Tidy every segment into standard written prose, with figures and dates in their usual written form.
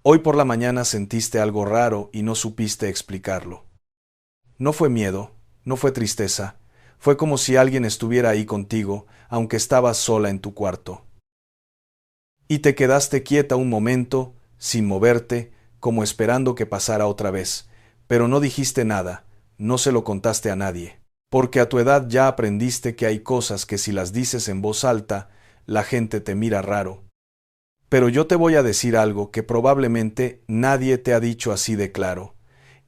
Hoy por la mañana sentiste algo raro y no supiste explicarlo. No fue miedo, no fue tristeza, fue como si alguien estuviera ahí contigo, aunque estabas sola en tu cuarto. Y te quedaste quieta un momento, sin moverte, como esperando que pasara otra vez, pero no dijiste nada, no se lo contaste a nadie, porque a tu edad ya aprendiste que hay cosas que si las dices en voz alta, la gente te mira raro. Pero yo te voy a decir algo que probablemente nadie te ha dicho así de claro.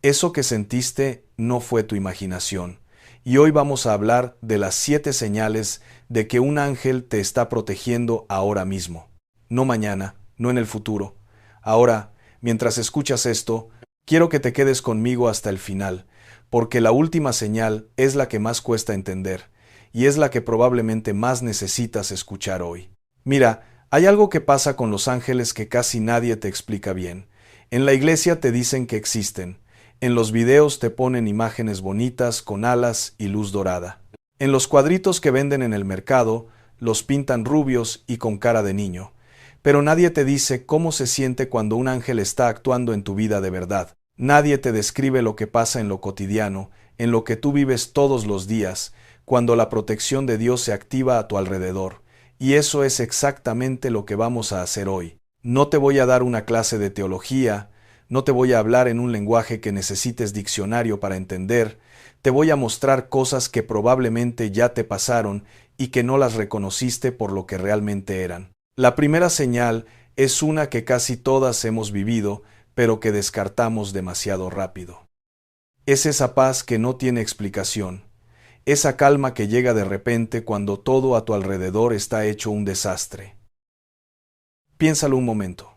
Eso que sentiste no fue tu imaginación. Y hoy vamos a hablar de las 7 señales de que un ángel te está protegiendo ahora mismo. No mañana, no en el futuro. Ahora, mientras escuchas esto, quiero que te quedes conmigo hasta el final, porque la última señal es la que más cuesta entender, y es la que probablemente más necesitas escuchar hoy. Mira, hay algo que pasa con los ángeles que casi nadie te explica bien. En la iglesia te dicen que existen. En los videos te ponen imágenes bonitas con alas y luz dorada. En los cuadritos que venden en el mercado, los pintan rubios y con cara de niño. Pero nadie te dice cómo se siente cuando un ángel está actuando en tu vida de verdad. Nadie te describe lo que pasa en lo cotidiano, en lo que tú vives todos los días, cuando la protección de Dios se activa a tu alrededor. Y eso es exactamente lo que vamos a hacer hoy. No te voy a dar una clase de teología, no te voy a hablar en un lenguaje que necesites diccionario para entender, te voy a mostrar cosas que probablemente ya te pasaron y que no las reconociste por lo que realmente eran. La primera señal es una que casi todas hemos vivido, pero que descartamos demasiado rápido. Es esa paz que no tiene explicación, esa calma que llega de repente cuando todo a tu alrededor está hecho un desastre. Piénsalo un momento.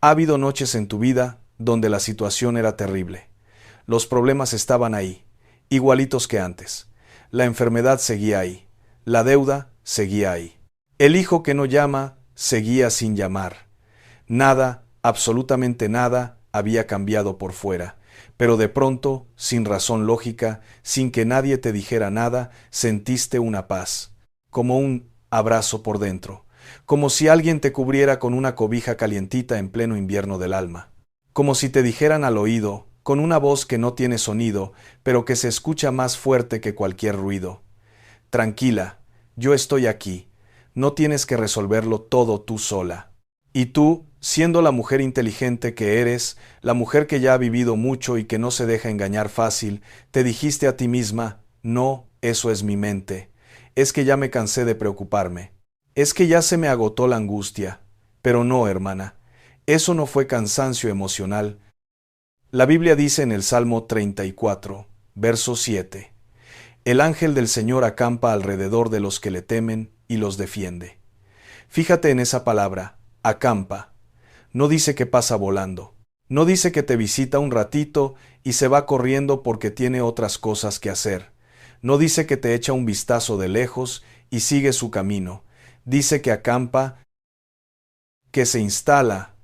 Ha habido noches en tu vida donde la situación era terrible. Los problemas estaban ahí, igualitos que antes. La enfermedad seguía ahí. La deuda seguía ahí. El hijo que no llama seguía sin llamar. Nada, absolutamente nada, había cambiado por fuera. Pero de pronto, sin razón lógica, sin que nadie te dijera nada, sentiste una paz, como un abrazo por dentro, como si alguien te cubriera con una cobija calientita en pleno invierno del alma, como si te dijeran al oído, con una voz que no tiene sonido, pero que se escucha más fuerte que cualquier ruido: tranquila, yo estoy aquí, no tienes que resolverlo todo tú sola. Y tú, siendo la mujer inteligente que eres, la mujer que ya ha vivido mucho y que no se deja engañar fácil, te dijiste a ti misma: no, eso es mi mente. Es que ya me cansé de preocuparme. Es que ya se me agotó la angustia. Pero no, hermana, eso no fue cansancio emocional. La Biblia dice en el Salmo 34, verso 7, el ángel del Señor acampa alrededor de los que le temen y los defiende. Fíjate en esa palabra, acampa. No dice que pasa volando. No dice que te visita un ratito y se va corriendo porque tiene otras cosas que hacer. No dice que te echa un vistazo de lejos y sigue su camino. Dice que acampa, que se instala,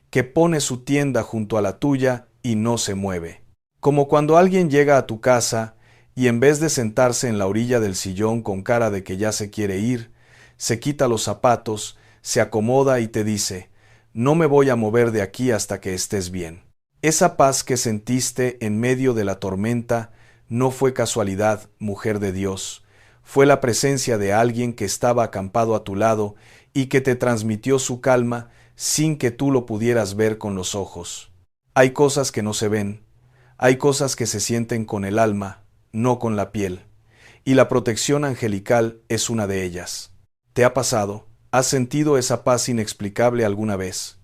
que pone su tienda junto a la tuya y no se mueve. Como cuando alguien llega a tu casa y en vez de sentarse en la orilla del sillón con cara de que ya se quiere ir, se quita los zapatos, se acomoda y te dice: no me voy a mover de aquí hasta que estés bien. Esa paz que sentiste en medio de la tormenta no fue casualidad, mujer de Dios. Fue la presencia de alguien que estaba acampado a tu lado y que te transmitió su calma sin que tú lo pudieras ver con los ojos. Hay cosas que no se ven, hay cosas que se sienten con el alma, no con la piel, y la protección angelical es una de ellas. ¿Te ha pasado? ¿Has sentido esa paz inexplicable alguna vez?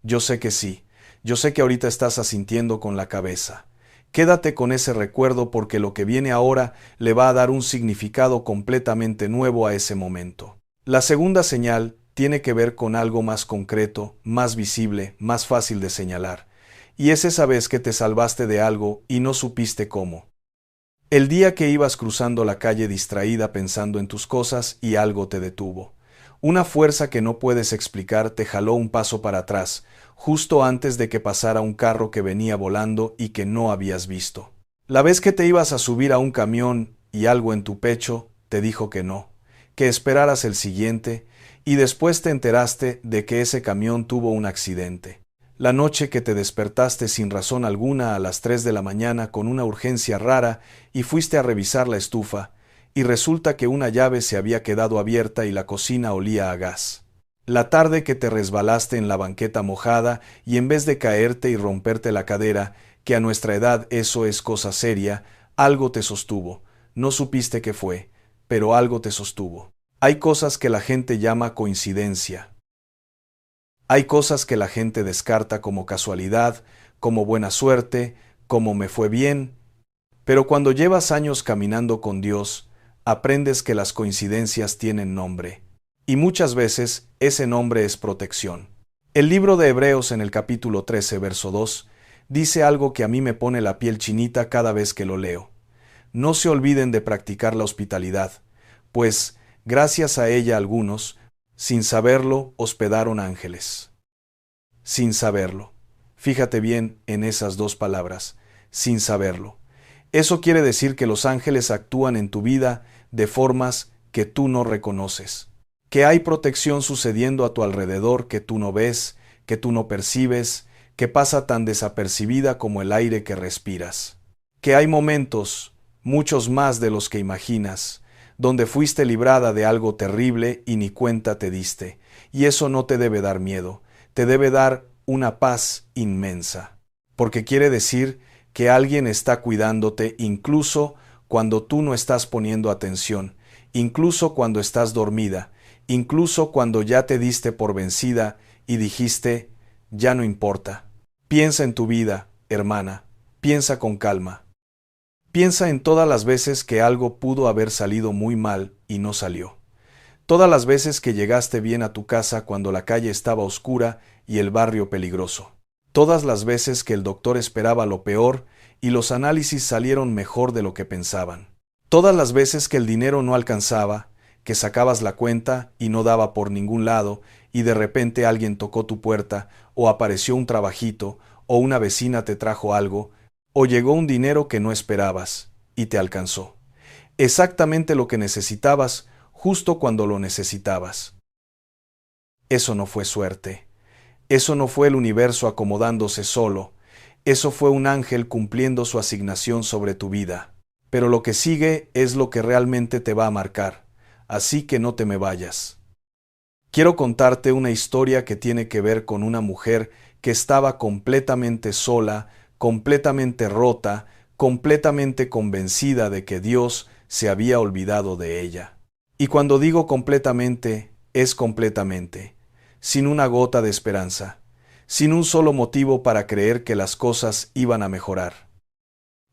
Yo sé que sí, yo sé que ahorita estás asintiendo con la cabeza. Quédate con ese recuerdo porque lo que viene ahora le va a dar un significado completamente nuevo a ese momento. La segunda señal tiene que ver con algo más concreto, más visible, más fácil de señalar. Y es esa vez que te salvaste de algo y no supiste cómo. El día que ibas cruzando la calle distraída pensando en tus cosas y algo te detuvo. Una fuerza que no puedes explicar te jaló un paso para atrás, justo antes de que pasara un carro que venía volando y que no habías visto. La vez que te ibas a subir a un camión y algo en tu pecho te dijo que no, que esperaras el siguiente, y después te enteraste de que ese camión tuvo un accidente. La noche que te despertaste sin razón alguna a las 3 de la mañana con una urgencia rara y fuiste a revisar la estufa, y resulta que una llave se había quedado abierta y la cocina olía a gas. La tarde que te resbalaste en la banqueta mojada y en vez de caerte y romperte la cadera, que a nuestra edad eso es cosa seria, algo te sostuvo. No supiste qué fue, pero algo te sostuvo. Hay cosas que la gente llama coincidencia. Hay cosas que la gente descarta como casualidad, como buena suerte, como me fue bien, pero cuando llevas años caminando con Dios, aprendes que las coincidencias tienen nombre, y muchas veces ese nombre es protección. El libro de Hebreos en el capítulo 13, verso 2, dice algo que a mí me pone la piel chinita cada vez que lo leo. No se olviden de practicar la hospitalidad, pues, gracias a ella algunos, sin saberlo, hospedaron ángeles. Sin saberlo. Fíjate bien en esas dos palabras, sin saberlo. Eso quiere decir que los ángeles actúan en tu vida de formas que tú no reconoces, que hay protección sucediendo a tu alrededor que tú no ves, que tú no percibes, que pasa tan desapercibida como el aire que respiras, que hay momentos, muchos más de los que imaginas, donde fuiste librada de algo terrible y ni cuenta te diste, y eso no te debe dar miedo, te debe dar una paz inmensa, porque quiere decir que alguien está cuidándote incluso cuando tú no estás poniendo atención, incluso cuando estás dormida, incluso cuando ya te diste por vencida y dijiste, ya no importa. Piensa en tu vida, hermana, piensa con calma. Piensa en todas las veces que algo pudo haber salido muy mal y no salió. Todas las veces que llegaste bien a tu casa cuando la calle estaba oscura y el barrio peligroso. Todas las veces que el doctor esperaba lo peor y los análisis salieron mejor de lo que pensaban. Todas las veces que el dinero no alcanzaba, que sacabas la cuenta y no daba por ningún lado y de repente alguien tocó tu puerta o apareció un trabajito o una vecina te trajo algo o llegó un dinero que no esperabas y te alcanzó. Exactamente lo que necesitabas justo cuando lo necesitabas. Eso no fue suerte. Eso no fue el universo acomodándose solo. Eso fue un ángel cumpliendo su asignación sobre tu vida. Pero lo que sigue es lo que realmente te va a marcar. Así que no te me vayas. Quiero contarte una historia que tiene que ver con una mujer que estaba completamente sola, completamente rota, completamente convencida de que Dios se había olvidado de ella. Y cuando digo completamente, es completamente, sin una gota de esperanza, sin un solo motivo para creer que las cosas iban a mejorar.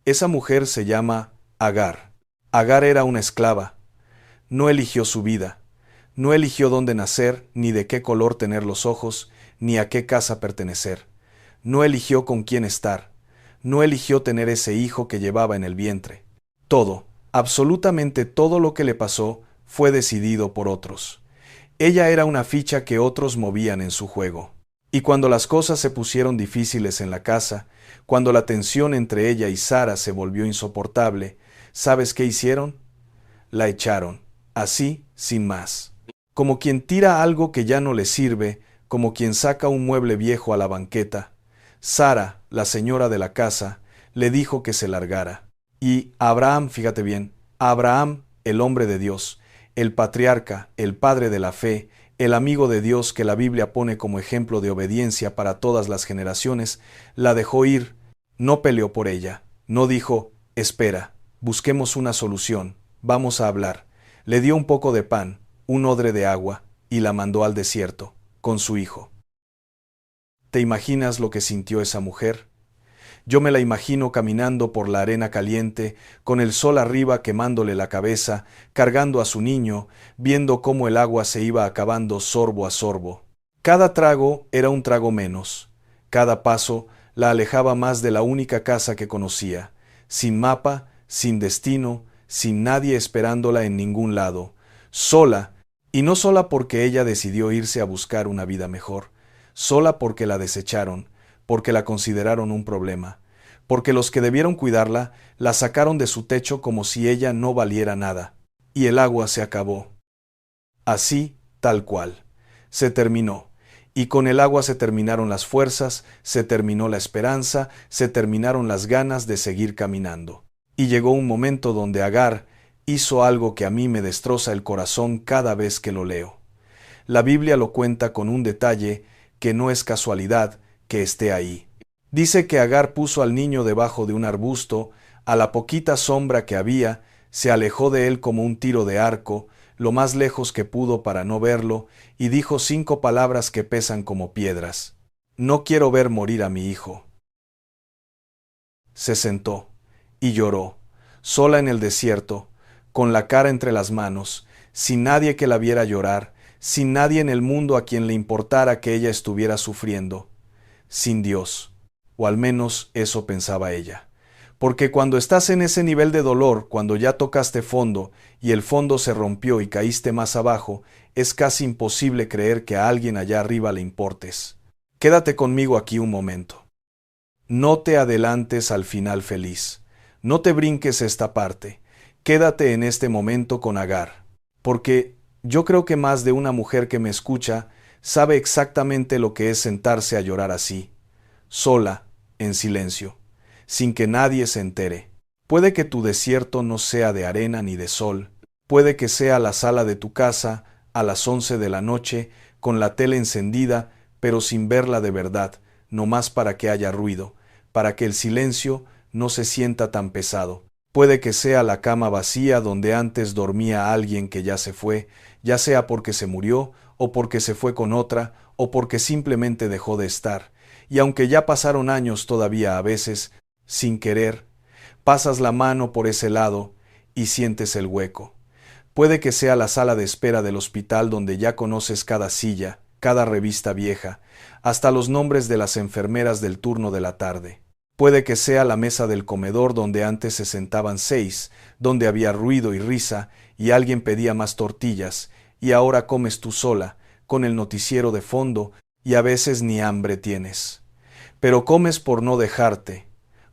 Esa mujer se llama Agar. Agar era una esclava. No eligió su vida. No eligió dónde nacer, ni de qué color tener los ojos, ni a qué casa pertenecer. No eligió con quién estar. No eligió tener ese hijo que llevaba en el vientre. Todo, absolutamente todo lo que le pasó, fue decidido por otros. Ella era una ficha que otros movían en su juego. Y cuando las cosas se pusieron difíciles en la casa, cuando la tensión entre ella y Sara se volvió insoportable, ¿sabes qué hicieron? La echaron, así, sin más. Como quien tira algo que ya no le sirve, como quien saca un mueble viejo a la banqueta. Sara, la señora de la casa, le dijo que se largara. Y Abraham, fíjate bien, Abraham, el hombre de Dios, el patriarca, el padre de la fe, el amigo de Dios que la Biblia pone como ejemplo de obediencia para todas las generaciones, la dejó ir, no peleó por ella, no dijo, espera, busquemos una solución, vamos a hablar. Le dio un poco de pan, un odre de agua, y la mandó al desierto, con su hijo. ¿Te imaginas lo que sintió esa mujer? Yo me la imagino caminando por la arena caliente, con el sol arriba quemándole la cabeza, cargando a su niño, viendo cómo el agua se iba acabando sorbo a sorbo. Cada trago era un trago menos. Cada paso la alejaba más de la única casa que conocía, sin mapa, sin destino, sin nadie esperándola en ningún lado, sola, y no sola porque ella decidió irse a buscar una vida mejor, sola porque la desecharon, porque la consideraron un problema, porque los que debieron cuidarla la sacaron de su techo como si ella no valiera nada, y el agua se acabó. Así, tal cual. Se terminó, Y con el agua se terminaron las fuerzas, se terminó la esperanza, se terminaron las ganas de seguir caminando. Y llegó un momento donde Agar hizo algo que a mí me destroza el corazón cada vez que lo leo. La Biblia lo cuenta con un detalle que no es casualidad que esté ahí. Dice que Agar puso al niño debajo de un arbusto, a la poquita sombra que había, se alejó de él como un tiro de arco, lo más lejos que pudo para no verlo, y dijo 5 palabras que pesan como piedras. No quiero ver morir a mi hijo. Se sentó y lloró, sola en el desierto, con la cara entre las manos, sin nadie que la viera llorar, sin nadie en el mundo a quien le importara que ella estuviera sufriendo, sin Dios, o al menos eso pensaba ella. Porque cuando estás en ese nivel de dolor, cuando ya tocaste fondo y el fondo se rompió y caíste más abajo, es casi imposible creer que a alguien allá arriba le importes. Quédate conmigo aquí un momento. No te adelantes al final feliz. No te brinques esta parte. Quédate en este momento con Agar. Porque yo creo que más de una mujer que me escucha sabe exactamente lo que es sentarse a llorar así, sola, en silencio, sin que nadie se entere. Puede que tu desierto no sea de arena ni de sol, puede que sea la sala de tu casa a las 11 de la noche, con la tele encendida, pero sin verla de verdad, nomás para que haya ruido, para que el silencio no se sienta tan pesado. Puede que sea la cama vacía donde antes dormía alguien que ya se fue, ya sea porque se murió, o porque se fue con otra, o porque simplemente dejó de estar. Y aunque ya pasaron años todavía a veces, sin querer, pasas la mano por ese lado y sientes el hueco. Puede que sea la sala de espera del hospital donde ya conoces cada silla, cada revista vieja, hasta los nombres de las enfermeras del turno de la tarde. Puede que sea la mesa del comedor donde antes se sentaban 6, donde había ruido y risa, y alguien pedía más tortillas, y ahora comes tú sola, con el noticiero de fondo, y a veces ni hambre tienes. Pero comes por no dejarte,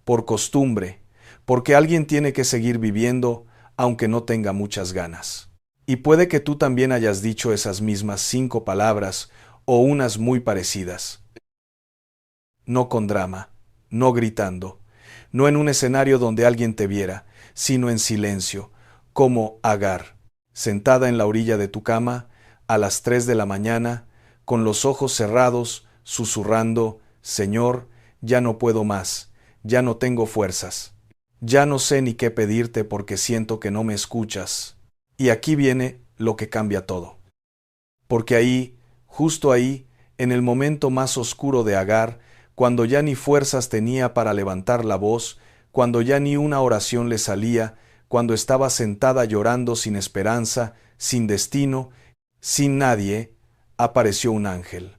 por costumbre, porque alguien tiene que seguir viviendo, aunque no tenga muchas ganas. Y puede que tú también hayas dicho esas mismas 5 palabras, o unas muy parecidas. No con drama, no gritando, no en un escenario donde alguien te viera, sino en silencio, como Agar, sentada en la orilla de tu cama, a las 3 de la mañana, con los ojos cerrados, susurrando, Señor, ya no puedo más, ya no tengo fuerzas, ya no sé ni qué pedirte porque siento que no me escuchas. Y aquí viene lo que cambia todo. Porque ahí, justo ahí, en el momento más oscuro de Agar, cuando ya ni fuerzas tenía para levantar la voz, cuando ya ni una oración le salía, cuando estaba sentada llorando sin esperanza, sin destino, sin nadie, apareció un ángel.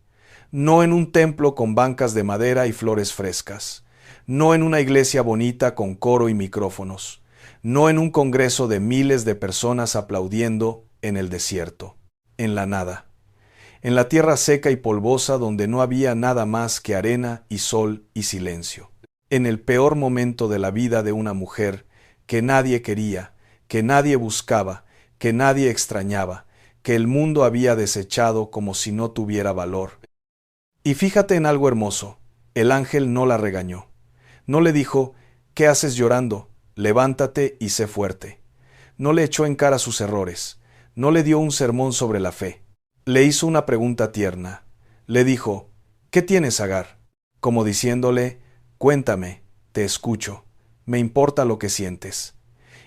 No en un templo con bancas de madera y flores frescas, no en una iglesia bonita con coro y micrófonos, no en un congreso de miles de personas aplaudiendo en el desierto, en la nada, en la tierra seca y polvosa donde no había nada más que arena y sol y silencio, en el peor momento de la vida de una mujer que nadie quería, que nadie buscaba, que nadie extrañaba, que el mundo había desechado como si no tuviera valor. Y fíjate en algo hermoso, el ángel no la regañó. No le dijo, ¿qué haces llorando? Levántate y sé fuerte. No le echó en cara sus errores. No le dio un sermón sobre la fe. Le hizo una pregunta tierna. Le dijo, ¿qué tienes, Agar? Como diciéndole, cuéntame, te escucho, me importa lo que sientes.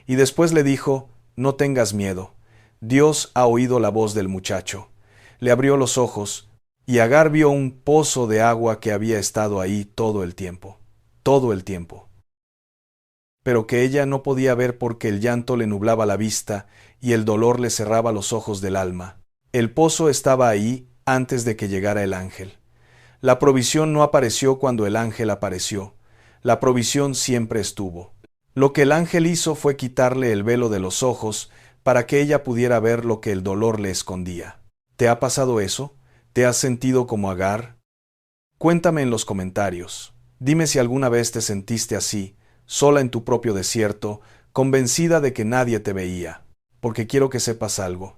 Y después le dijo, no tengas miedo. Dios ha oído la voz del muchacho. Le abrió los ojos, y Agar vio un pozo de agua que había estado ahí todo el tiempo. Todo el tiempo. Pero que ella no podía ver porque el llanto le nublaba la vista y el dolor le cerraba los ojos del alma. El pozo estaba ahí antes de que llegara el ángel. La provisión no apareció cuando el ángel apareció. La provisión siempre estuvo. Lo que el ángel hizo fue quitarle el velo de los ojos para que ella pudiera ver lo que el dolor le escondía. ¿Te ha pasado eso? ¿Te has sentido como Agar? Cuéntame en los comentarios. Dime si alguna vez te sentiste así, sola en tu propio desierto, convencida de que nadie te veía. Porque quiero que sepas algo.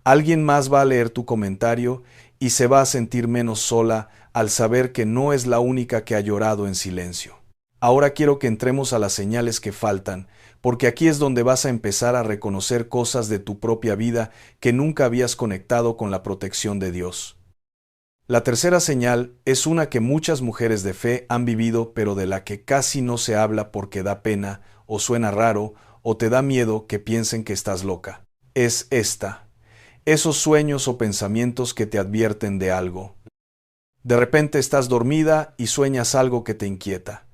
Alguien más va a leer tu comentario y se va a sentir menos sola al saber que no es la única que ha llorado en silencio. Ahora quiero que entremos a las señales que faltan, porque aquí es donde vas a empezar a reconocer cosas de tu propia vida que nunca habías conectado con la protección de Dios. La tercera señal es una que muchas mujeres de fe han vivido, pero de la que casi no se habla porque da pena, o suena raro, o te da miedo que piensen que estás loca. Es esta: esos sueños o pensamientos que te advierten de algo. De repente estás dormida y sueñas algo que te inquieta.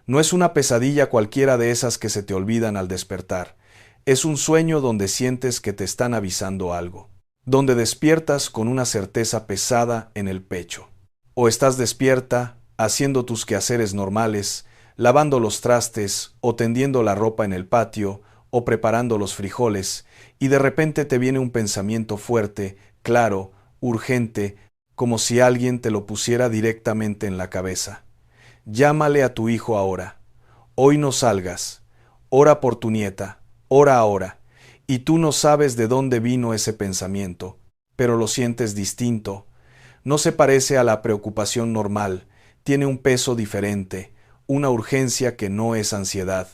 No es una pesadilla cualquiera de esas que se te olvidan al despertar. Es un sueño donde sientes que te están avisando algo, donde despiertas con una certeza pesada en el pecho. O estás despierta, haciendo tus quehaceres normales, lavando los trastes, o tendiendo la ropa en el patio, o preparando los frijoles, y de repente te viene un pensamiento fuerte, claro, urgente, como si alguien te lo pusiera directamente en la cabeza. Llámale a tu hijo ahora. Hoy no salgas. Ora por tu nieta. Ora ahora. Y tú no sabes de dónde vino ese pensamiento, pero lo sientes distinto. No se parece a la preocupación normal, tiene un peso diferente, una urgencia que no es ansiedad.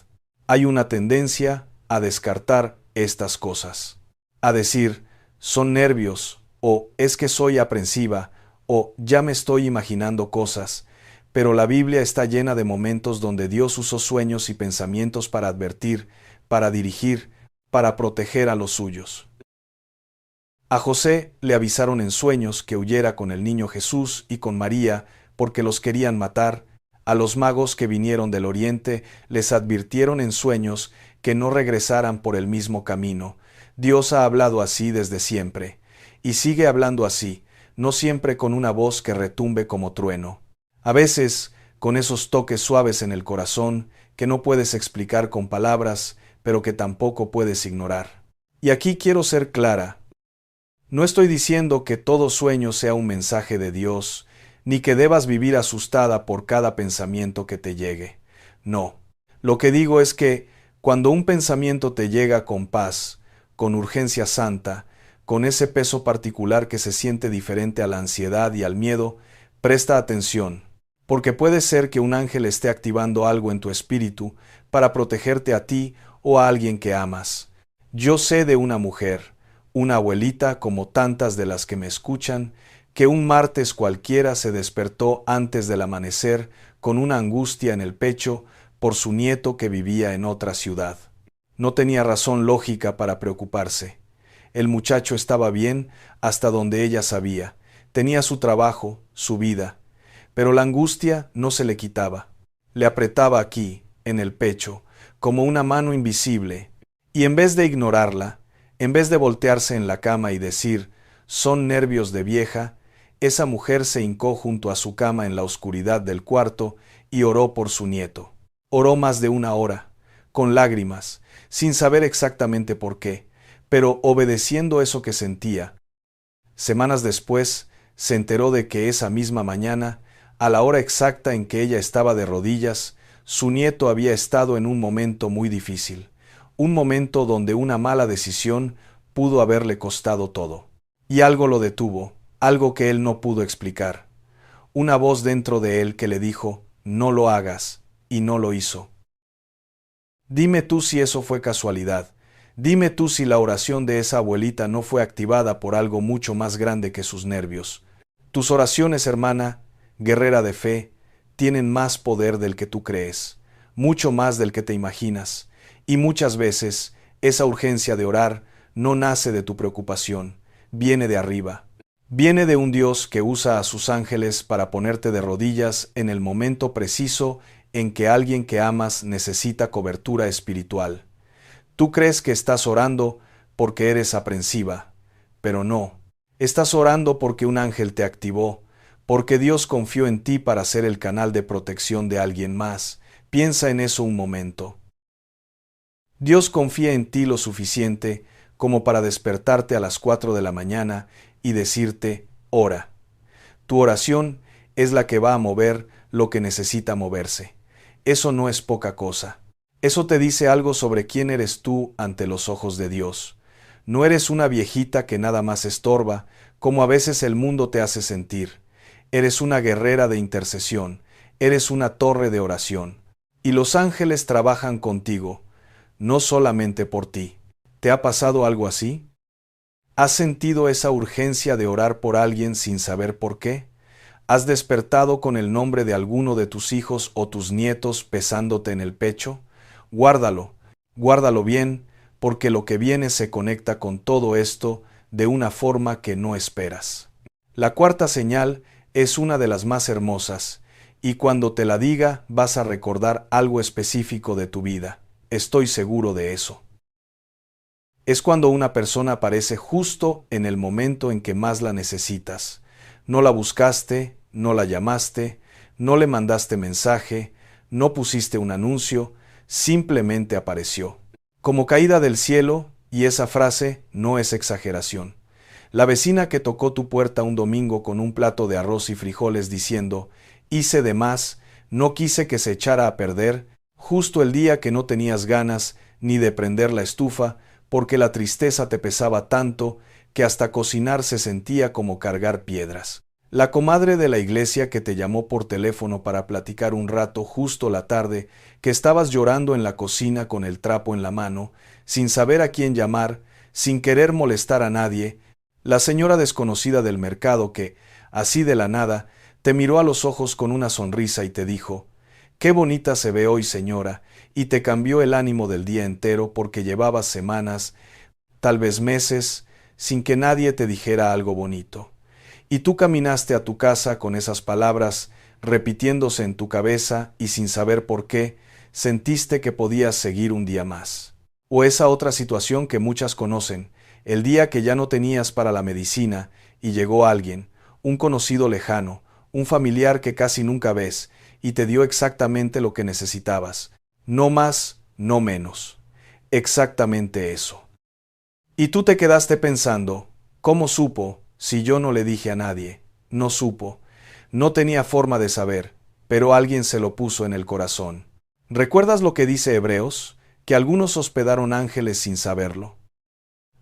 Hay una tendencia a descartar estas cosas, a decir, son nervios, o es que soy aprensiva, o ya me estoy imaginando cosas, pero la Biblia está llena de momentos donde Dios usó sueños y pensamientos para advertir, para dirigir, para proteger a los suyos. A José le avisaron en sueños que huyera con el niño Jesús y con María porque los querían matar. A los magos que vinieron del oriente les advirtieron en sueños que no regresaran por el mismo camino. Dios ha hablado así desde siempre, y sigue hablando así, no siempre con una voz que retumbe como trueno. A veces, con esos toques suaves en el corazón que no puedes explicar con palabras, pero que tampoco puedes ignorar. Y aquí quiero ser clara. No estoy diciendo que todo sueño sea un mensaje de Dios, ni que debas vivir asustada por cada pensamiento que te llegue. No. Lo que digo es que, cuando un pensamiento te llega con paz, con urgencia santa, con ese peso particular que se siente diferente a la ansiedad y al miedo, presta atención, porque puede ser que un ángel esté activando algo en tu espíritu para protegerte a ti o a alguien que amas. Yo sé de una mujer, una abuelita como tantas de las que me escuchan, que un martes cualquiera se despertó antes del amanecer con una angustia en el pecho por su nieto que vivía en otra ciudad. No tenía razón lógica para preocuparse. El muchacho estaba bien hasta donde ella sabía, tenía su trabajo, su vida, pero la angustia no se le quitaba. Le apretaba aquí, en el pecho, como una mano invisible, y en vez de ignorarla, en vez de voltearse en la cama y decir, son nervios de vieja, esa mujer se hincó junto a su cama en la oscuridad del cuarto y oró por su nieto. Oró más de una hora, con lágrimas, sin saber exactamente por qué, pero obedeciendo eso que sentía. Semanas después, se enteró de que esa misma mañana, a la hora exacta en que ella estaba de rodillas, su nieto había estado en un momento muy difícil, un momento donde una mala decisión pudo haberle costado todo. Y algo lo detuvo, algo que él no pudo explicar. Una voz dentro de él que le dijo, no lo hagas, y no lo hizo. Dime tú si eso fue casualidad. Dime tú si la oración de esa abuelita no fue activada por algo mucho más grande que sus nervios. Tus oraciones, hermana, guerrera de fe, tienen más poder del que tú crees, mucho más del que te imaginas, y muchas veces esa urgencia de orar no nace de tu preocupación, viene de arriba. Viene de un Dios que usa a sus ángeles para ponerte de rodillas en el momento preciso en que alguien que amas necesita cobertura espiritual. Tú crees que estás orando porque eres aprensiva, pero no. Estás orando porque un ángel te activó, porque Dios confió en ti para ser el canal de protección de alguien más. Piensa en eso un momento. Dios confía en ti lo suficiente como para despertarte a las 4 de la mañana y decirte, ora. Tu oración es la que va a mover lo que necesita moverse. Eso no es poca cosa. Eso te dice algo sobre quién eres tú ante los ojos de Dios. No eres una viejita que nada más estorba, como a veces el mundo te hace sentir. Eres una guerrera de intercesión, eres una torre de oración. Y los ángeles trabajan contigo, no solamente por ti. ¿Te ha pasado algo así? ¿Has sentido esa urgencia de orar por alguien sin saber por qué? ¿Has despertado con el nombre de alguno de tus hijos o tus nietos pesándote en el pecho? Guárdalo, guárdalo bien, porque lo que viene se conecta con todo esto de una forma que no esperas. La cuarta señal es una de las más hermosas, y cuando te la diga vas a recordar algo específico de tu vida. Estoy seguro de eso. Es cuando una persona aparece justo en el momento en que más la necesitas. No la buscaste, no la llamaste, no le mandaste mensaje, no pusiste un anuncio, simplemente apareció. Como caída del cielo, y esa frase no es exageración. La vecina que tocó tu puerta un domingo con un plato de arroz y frijoles diciendo, hice de más, no quise que se echara a perder, justo el día que no tenías ganas ni de prender la estufa, porque la tristeza te pesaba tanto que hasta cocinar se sentía como cargar piedras. La comadre de la iglesia que te llamó por teléfono para platicar un rato justo la tarde, que estabas llorando en la cocina con el trapo en la mano, sin saber a quién llamar, sin querer molestar a nadie, la señora desconocida del mercado que, así de la nada, te miró a los ojos con una sonrisa y te dijo, «Qué bonita se ve hoy, señora», y te cambió el ánimo del día entero porque llevabas semanas, tal vez meses, sin que nadie te dijera algo bonito. Y tú caminaste a tu casa con esas palabras repitiéndose en tu cabeza y sin saber por qué, sentiste que podías seguir un día más. O esa otra situación que muchas conocen, el día que ya no tenías para la medicina y llegó alguien, un conocido lejano, un familiar que casi nunca ves, y te dio exactamente lo que necesitabas. No más, no menos. Exactamente eso. Y tú te quedaste pensando, ¿cómo supo si yo no le dije a nadie? No supo. No tenía forma de saber, pero alguien se lo puso en el corazón. ¿Recuerdas lo que dice Hebreos? Que algunos hospedaron ángeles sin saberlo.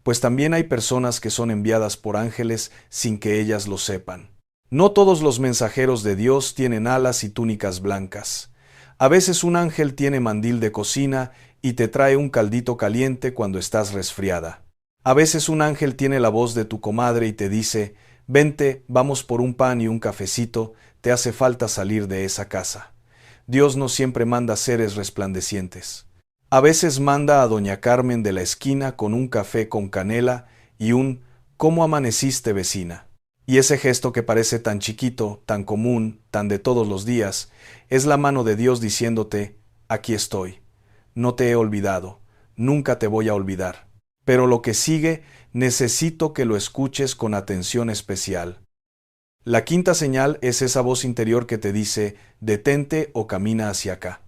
Pues también hay personas que son enviadas por ángeles sin que ellas lo sepan. No todos los mensajeros de Dios tienen alas y túnicas blancas. A veces un ángel tiene mandil de cocina y te trae un caldito caliente cuando estás resfriada. A veces un ángel tiene la voz de tu comadre y te dice, vente, vamos por un pan y un cafecito, te hace falta salir de esa casa. Dios no siempre manda seres resplandecientes. A veces manda a doña Carmen de la esquina con un café con canela y un «¿Cómo amaneciste, vecina?». Y ese gesto que parece tan chiquito, tan común, tan de todos los días, es la mano de Dios diciéndote, aquí estoy, no te he olvidado, nunca te voy a olvidar. Pero lo que sigue, necesito que lo escuches con atención especial. La quinta señal es esa voz interior que te dice, detente o camina hacia acá.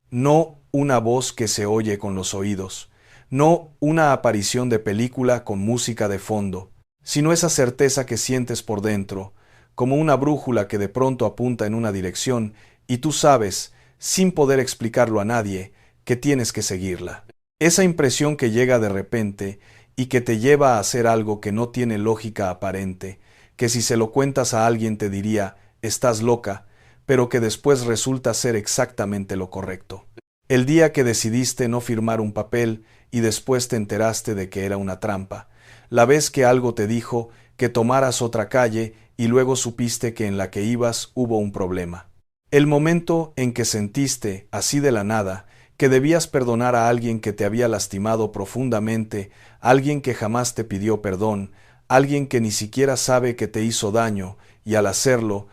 No una voz que se oye con los oídos, no una aparición de película con música de fondo, sino esa certeza que sientes por dentro, como una brújula que de pronto apunta en una dirección y tú sabes, sin poder explicarlo a nadie, que tienes que seguirla. Esa impresión que llega de repente y que te lleva a hacer algo que no tiene lógica aparente, que si se lo cuentas a alguien te diría, estás loca, pero que después resulta ser exactamente lo correcto. El día que decidiste no firmar un papel y después te enteraste de que era una trampa. La vez que algo te dijo que tomaras otra calle y luego supiste que en la que ibas hubo un problema. El momento en que sentiste, así de la nada, que debías perdonar a alguien que te había lastimado profundamente, alguien que jamás te pidió perdón, alguien que ni siquiera sabe que te hizo daño, y al hacerlo,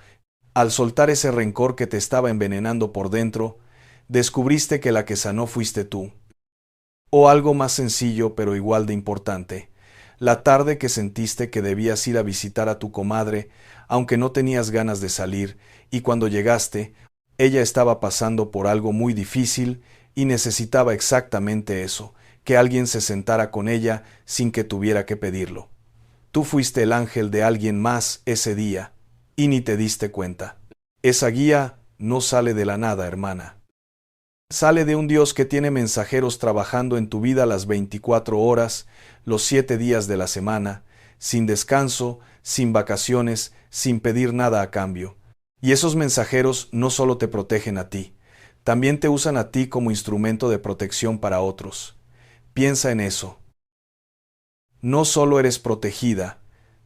al soltar ese rencor que te estaba envenenando por dentro, descubriste que la que sanó fuiste tú. O algo más sencillo pero igual de importante, la tarde que sentiste que debías ir a visitar a tu comadre, aunque no tenías ganas de salir, y cuando llegaste, ella estaba pasando por algo muy difícil y necesitaba exactamente eso, que alguien se sentara con ella sin que tuviera que pedirlo. Tú fuiste el ángel de alguien más ese día, y ni te diste cuenta. Esa guía no sale de la nada, hermana. Sale de un Dios que tiene mensajeros trabajando en tu vida las 24 horas, los 7 días de la semana, sin descanso, sin vacaciones, sin pedir nada a cambio. Y esos mensajeros no solo te protegen a ti, también te usan a ti como instrumento de protección para otros. Piensa en eso. No solo eres protegida,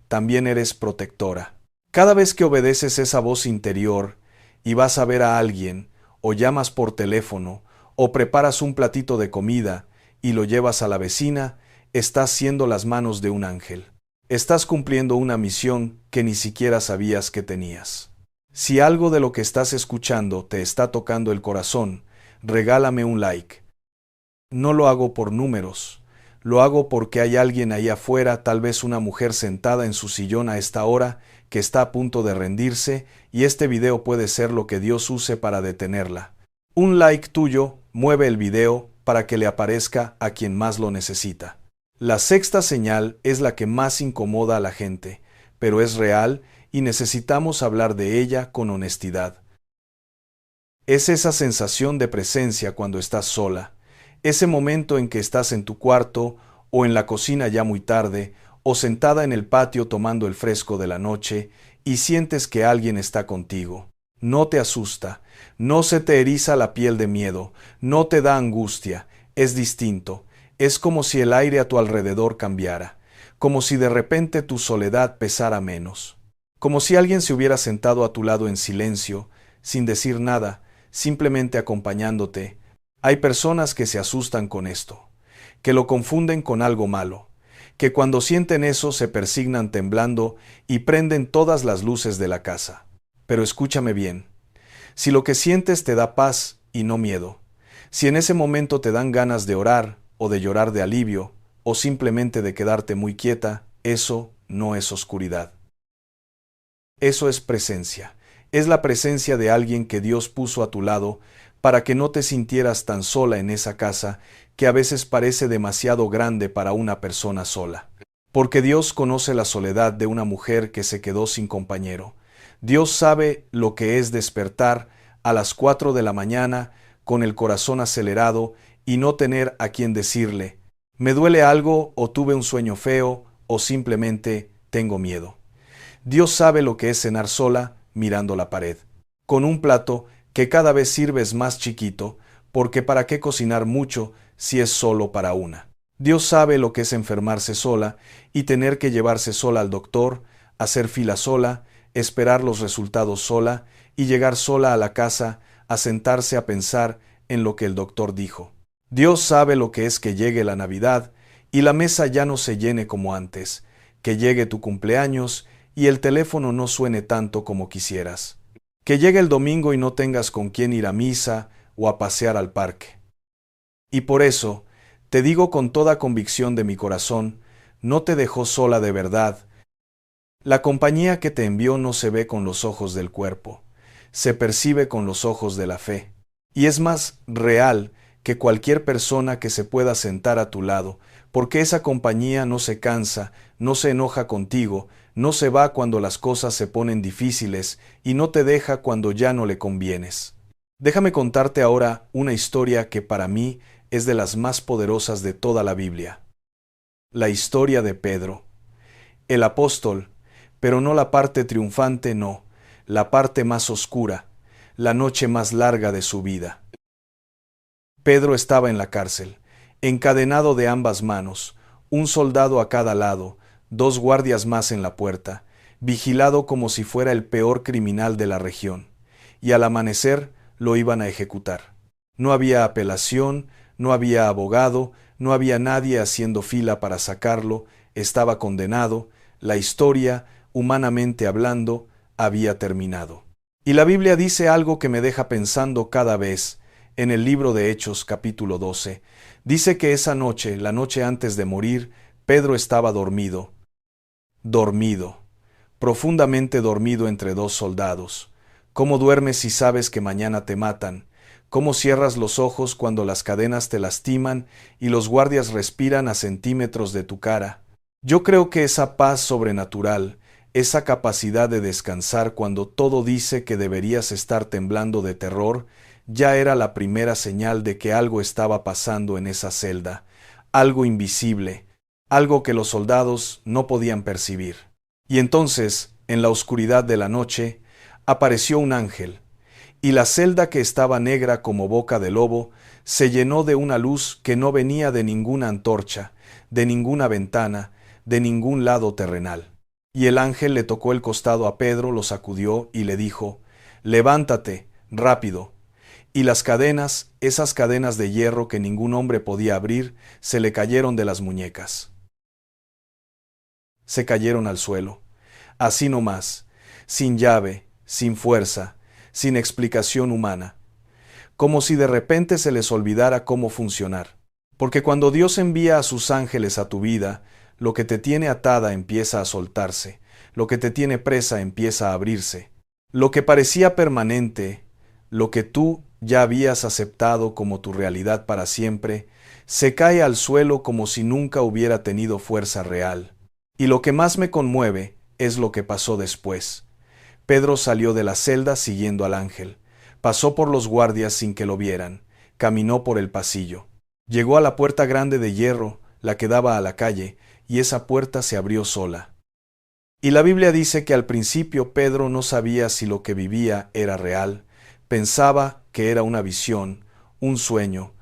también eres protectora. Cada vez que obedeces esa voz interior y vas a ver a alguien, o llamas por teléfono, o preparas un platito de comida y lo llevas a la vecina, estás siendo las manos de un ángel. Estás cumpliendo una misión que ni siquiera sabías que tenías. Si algo de lo que estás escuchando te está tocando el corazón, regálame un like. No lo hago por números. Lo hago porque hay alguien ahí afuera, tal vez una mujer sentada en su sillón a esta hora, que está a punto de rendirse, y este video puede ser lo que Dios use para detenerla. Un like tuyo mueve el video para que le aparezca a quien más lo necesita. La sexta señal es la que más incomoda a la gente, pero es real y necesitamos hablar de ella con honestidad. Es esa sensación de presencia cuando estás sola. Ese momento en que estás en tu cuarto, o en la cocina ya muy tarde, o sentada en el patio tomando el fresco de la noche, y sientes que alguien está contigo. No te asusta, no se te eriza la piel de miedo, no te da angustia, es distinto. Es como si el aire a tu alrededor cambiara, como si de repente tu soledad pesara menos, como si alguien se hubiera sentado a tu lado en silencio, sin decir nada, simplemente acompañándote. Hay personas que se asustan con esto, que lo confunden con algo malo, que cuando sienten eso se persignan temblando y prenden todas las luces de la casa. Pero escúchame bien, si lo que sientes te da paz y no miedo, si en ese momento te dan ganas de orar o de llorar de alivio, o simplemente de quedarte muy quieta, eso no es oscuridad. Eso es presencia. Es la presencia de alguien que Dios puso a tu lado para que no te sintieras tan sola en esa casa que a veces parece demasiado grande para una persona sola. Porque Dios conoce la soledad de una mujer que se quedó sin compañero. Dios sabe lo que es despertar a las 4 de la mañana con el corazón acelerado y no tener a quien decirle, me duele algo o tuve un sueño feo o simplemente tengo miedo. Dios sabe lo que es cenar sola mirando la pared, con un plato que cada vez sirves más chiquito, porque ¿para qué cocinar mucho si es solo para una? Dios sabe lo que es enfermarse sola y tener que llevarse sola al doctor, hacer fila sola, esperar los resultados sola y llegar sola a la casa a sentarse a pensar en lo que el doctor dijo. Dios sabe lo que es que llegue la Navidad y la mesa ya no se llene como antes, que llegue tu cumpleaños y el teléfono no suene tanto como quisieras, que llegue el domingo y no tengas con quién ir a misa o a pasear al parque. Y por eso, te digo con toda convicción de mi corazón, no te dejó sola de verdad. La compañía que te envió no se ve con los ojos del cuerpo, se percibe con los ojos de la fe, y es más real que cualquier persona que se pueda sentar a tu lado, porque esa compañía no se cansa, no se enoja contigo, no se va cuando las cosas se ponen difíciles y no te deja cuando ya no le convienes. Déjame contarte ahora una historia que para mí es de las más poderosas de toda la Biblia. La historia de Pedro, el apóstol, pero no la parte triunfante, no, la parte más oscura, la noche más larga de su vida. Pedro estaba en la cárcel, encadenado de ambas manos, un soldado a cada lado, 2 guardias más en la puerta, vigilado como si fuera el peor criminal de la región, y al amanecer lo iban a ejecutar. No había apelación, no había abogado, no había nadie haciendo fila para sacarlo, estaba condenado, la historia, humanamente hablando, había terminado. Y la Biblia dice algo que me deja pensando cada vez. En el libro de Hechos, capítulo 12, dice que esa noche, la noche antes de morir, Pedro estaba dormido, profundamente dormido entre 2 soldados. ¿Cómo duermes si sabes que mañana te matan? ¿Cómo cierras los ojos cuando las cadenas te lastiman y los guardias respiran a centímetros de tu cara? Yo creo que esa paz sobrenatural, esa capacidad de descansar cuando todo dice que deberías estar temblando de terror, ya era la primera señal de que algo estaba pasando en esa celda, algo invisible, algo que los soldados no podían percibir. Y entonces, en la oscuridad de la noche, apareció un ángel, y la celda que estaba negra como boca de lobo se llenó de una luz que no venía de ninguna antorcha, de ninguna ventana, de ningún lado terrenal. Y el ángel le tocó el costado a Pedro, lo sacudió y le dijo: «Levántate, rápido». Y las cadenas, esas cadenas de hierro que ningún hombre podía abrir, se le cayeron de las muñecas. Se cayeron al suelo, así nomás, sin llave, sin fuerza, sin explicación humana, como si de repente se les olvidara cómo funcionar. Porque cuando Dios envía a sus ángeles a tu vida, lo que te tiene atada empieza a soltarse, lo que te tiene presa empieza a abrirse. Lo que parecía permanente, lo que tú ya habías aceptado como tu realidad para siempre, se cae al suelo como si nunca hubiera tenido fuerza real. Y lo que más me conmueve es lo que pasó después. Pedro salió de la celda siguiendo al ángel, pasó por los guardias sin que lo vieran, caminó por el pasillo. Llegó a la puerta grande de hierro, la que daba a la calle, y esa puerta se abrió sola. Y la Biblia dice que al principio Pedro no sabía si lo que vivía era real, pensaba que era una visión, un sueño.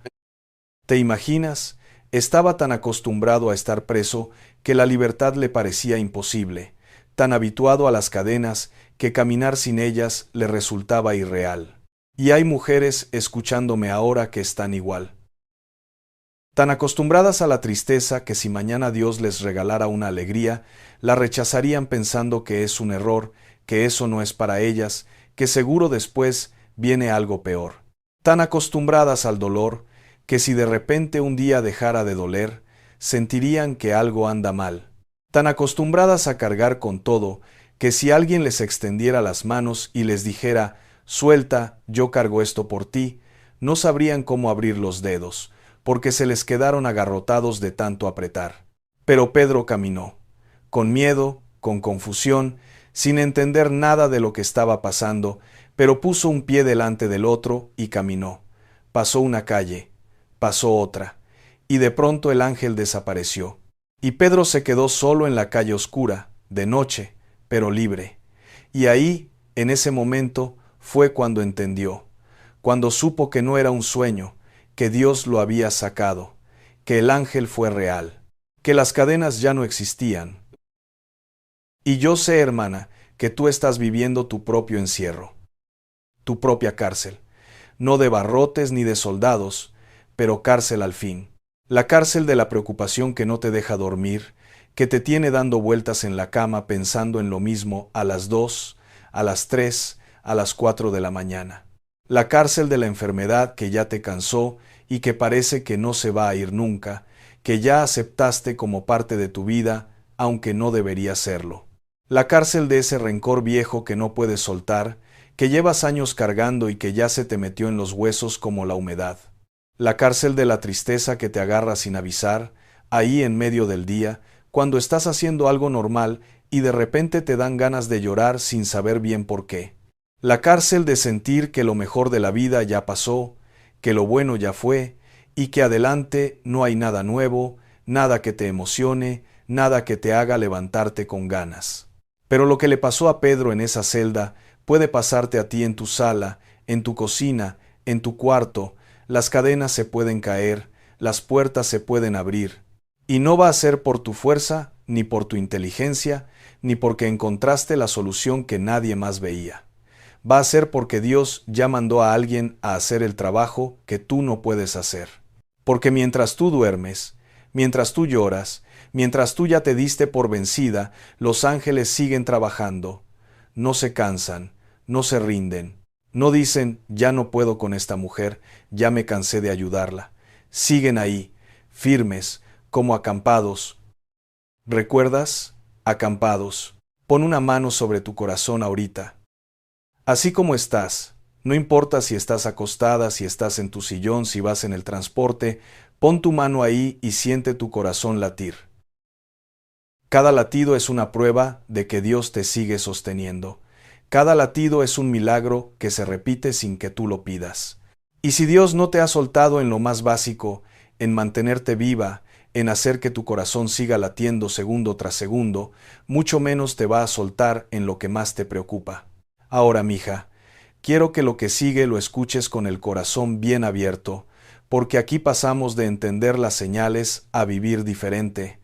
¿Te imaginas? Estaba tan acostumbrado a estar preso que la libertad le parecía imposible, tan habituado a las cadenas que caminar sin ellas le resultaba irreal. Y hay mujeres escuchándome ahora que están igual. Tan acostumbradas a la tristeza que si mañana Dios les regalara una alegría, la rechazarían pensando que es un error, que eso no es para ellas, que seguro después viene algo peor. Tan acostumbradas al dolor, que si de repente un día dejara de doler, sentirían que algo anda mal. Tan acostumbradas a cargar con todo, que si alguien les extendiera las manos y les dijera: «Suelta, yo cargo esto por ti», no sabrían cómo abrir los dedos, porque se les quedaron agarrotados de tanto apretar. Pero Pedro caminó, con miedo, con confusión, sin entender nada de lo que estaba pasando, pero puso un pie delante del otro y caminó. Pasó una calle, pasó otra, y de pronto el ángel desapareció. Y Pedro se quedó solo en la calle oscura, de noche, pero libre. Y ahí, en ese momento, fue cuando entendió, cuando supo que no era un sueño, que Dios lo había sacado, que el ángel fue real, que las cadenas ya no existían. Y yo sé, hermana, que tú estás viviendo tu propio encierro, tu propia cárcel, no de barrotes ni de soldados, pero cárcel al fin. La cárcel de la preocupación que no te deja dormir, que te tiene dando vueltas en la cama pensando en lo mismo a las 2, a las 3, a las 4 de la mañana. La cárcel de la enfermedad que ya te cansó y que parece que no se va a ir nunca, que ya aceptaste como parte de tu vida, aunque no debería serlo. La cárcel de ese rencor viejo que no puedes soltar, que llevas años cargando y que ya se te metió en los huesos como la humedad. La cárcel de la tristeza que te agarra sin avisar, ahí en medio del día, cuando estás haciendo algo normal y de repente te dan ganas de llorar sin saber bien por qué. La cárcel de sentir que lo mejor de la vida ya pasó, que lo bueno ya fue, y que adelante no hay nada nuevo, nada que te emocione, nada que te haga levantarte con ganas. Pero lo que le pasó a Pedro en esa celda puede pasarte a ti en tu sala, en tu cocina, en tu cuarto. Las cadenas se pueden caer, las puertas se pueden abrir. Y no va a ser por tu fuerza, ni por tu inteligencia, ni porque encontraste la solución que nadie más veía. Va a ser porque Dios ya mandó a alguien a hacer el trabajo que tú no puedes hacer. Porque mientras tú duermes, mientras tú lloras, mientras tú ya te diste por vencida, los ángeles siguen trabajando. No se cansan, no se rinden. No dicen: «Ya no puedo con esta mujer, ya me cansé de ayudarla». Siguen ahí, firmes, como acampados. ¿Recuerdas? Acampados. Pon una mano sobre tu corazón ahorita. Así como estás, no importa si estás acostada, si estás en tu sillón, si vas en el transporte, pon tu mano ahí y siente tu corazón latir. Cada latido es una prueba de que Dios te sigue sosteniendo. Cada latido es un milagro que se repite sin que tú lo pidas. Y si Dios no te ha soltado en lo más básico, en mantenerte viva, en hacer que tu corazón siga latiendo segundo tras segundo, mucho menos te va a soltar en lo que más te preocupa. Ahora, mija, quiero que lo que sigue lo escuches con el corazón bien abierto, porque aquí pasamos de entender las señales a vivir diferente.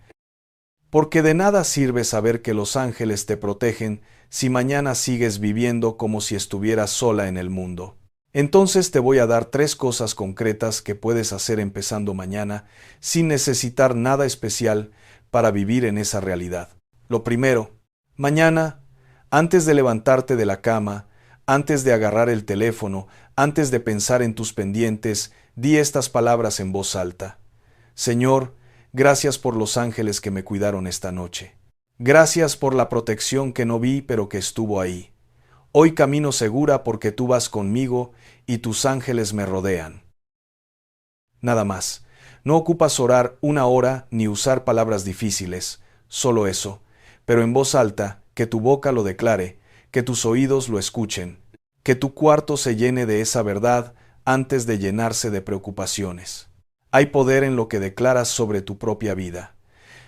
Porque de nada sirve saber que los ángeles te protegen si mañana sigues viviendo como si estuvieras sola en el mundo. Entonces te voy a dar 3 cosas concretas que puedes hacer empezando mañana sin necesitar nada especial para vivir en esa realidad. Lo primero, mañana, antes de levantarte de la cama, antes de agarrar el teléfono, antes de pensar en tus pendientes, di estas palabras en voz alta. Señor, gracias por los ángeles que me cuidaron esta noche. Gracias por la protección que no vi pero que estuvo ahí. Hoy camino segura porque tú vas conmigo y tus ángeles me rodean. Nada más. No ocupas orar 1 hora ni usar palabras difíciles, solo eso, pero en voz alta, que tu boca lo declare, que tus oídos lo escuchen, que tu cuarto se llene de esa verdad antes de llenarse de preocupaciones. Hay poder en lo que declaras sobre tu propia vida.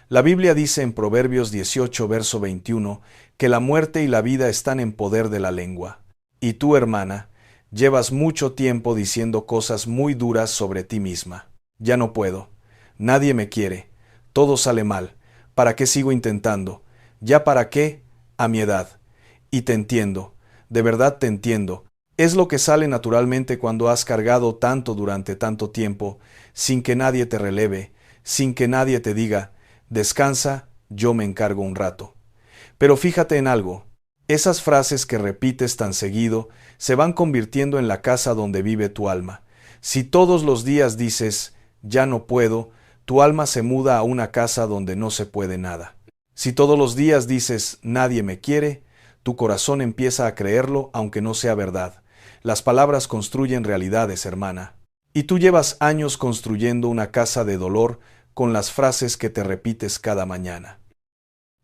La Biblia dice en Proverbios 18, verso 21, que la muerte y la vida están en poder de la lengua. Y tú, hermana, llevas mucho tiempo diciendo cosas muy duras sobre ti misma. Ya no puedo. Nadie me quiere. Todo sale mal. ¿Para qué sigo intentando? ¿Ya para qué? A mi edad. Y te entiendo. De verdad te entiendo. Es lo que sale naturalmente cuando has cargado tanto durante tanto tiempo, sin que nadie te releve, sin que nadie te diga, descansa, yo me encargo un rato. Pero fíjate en algo, esas frases que repites tan seguido se van convirtiendo en la casa donde vive tu alma. Si todos los días dices, ya no puedo, tu alma se muda a una casa donde no se puede nada. Si todos los días dices, nadie me quiere, tu corazón empieza a creerlo aunque no sea verdad. Las palabras construyen realidades, hermana. Y tú llevas años construyendo una casa de dolor con las frases que te repites cada mañana.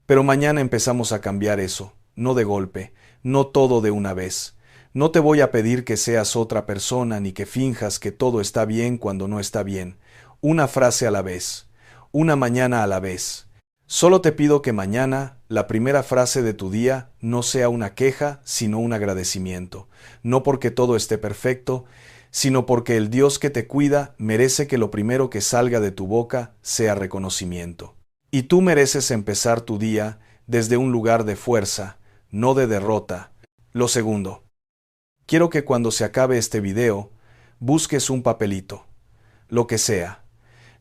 Pero mañana empezamos a cambiar eso, no de golpe, no todo de una vez. No te voy a pedir que seas otra persona ni que finjas que todo está bien cuando no está bien. Una frase a la vez, una mañana a la vez. Solo te pido que mañana, la primera frase de tu día, no sea una queja, sino un agradecimiento. No porque todo esté perfecto, sino porque el Dios que te cuida merece que lo primero que salga de tu boca sea reconocimiento. Y tú mereces empezar tu día desde un lugar de fuerza, no de derrota. Lo segundo, quiero que cuando se acabe este video, busques un papelito, lo que sea,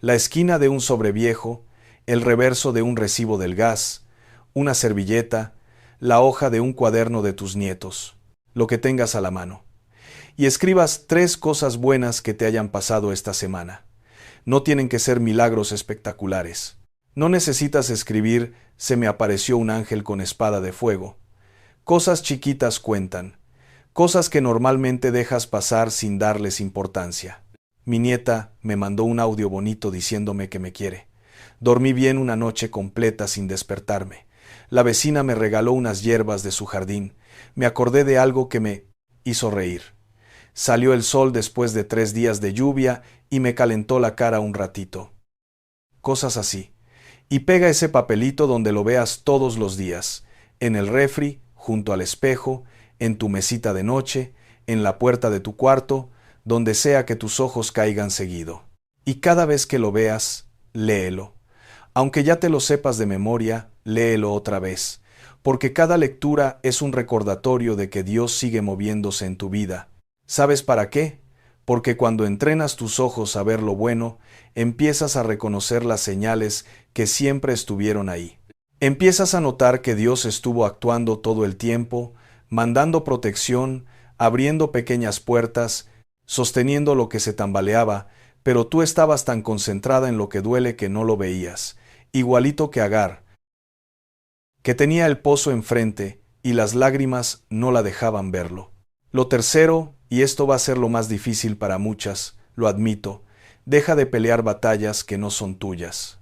la esquina de un sobreviejo, el reverso de un recibo del gas, una servilleta, la hoja de un cuaderno de tus nietos, lo que tengas a la mano. Y escribas 3 cosas buenas que te hayan pasado esta semana. No tienen que ser milagros espectaculares. No necesitas escribir «Se me apareció un ángel con espada de fuego». Cosas chiquitas cuentan. Cosas que normalmente dejas pasar sin darles importancia. Mi nieta me mandó un audio bonito diciéndome que me quiere. Dormí bien una noche completa sin despertarme. La vecina me regaló unas hierbas de su jardín. Me acordé de algo que me hizo reír. Salió el sol después de 3 días de lluvia y me calentó la cara un ratito. Cosas así. Y pega ese papelito donde lo veas todos los días. En el refri, junto al espejo, en tu mesita de noche, en la puerta de tu cuarto, donde sea que tus ojos caigan seguido. Y cada vez que lo veas, léelo. Aunque ya te lo sepas de memoria, léelo otra vez, porque cada lectura es un recordatorio de que Dios sigue moviéndose en tu vida. ¿Sabes para qué? Porque cuando entrenas tus ojos a ver lo bueno, empiezas a reconocer las señales que siempre estuvieron ahí. Empiezas a notar que Dios estuvo actuando todo el tiempo, mandando protección, abriendo pequeñas puertas, sosteniendo lo que se tambaleaba, pero tú estabas tan concentrada en lo que duele que no lo veías. Igualito que Agar, que tenía el pozo enfrente y las lágrimas no la dejaban verlo. Lo tercero, y esto va a ser lo más difícil para muchas, lo admito, deja de pelear batallas que no son tuyas.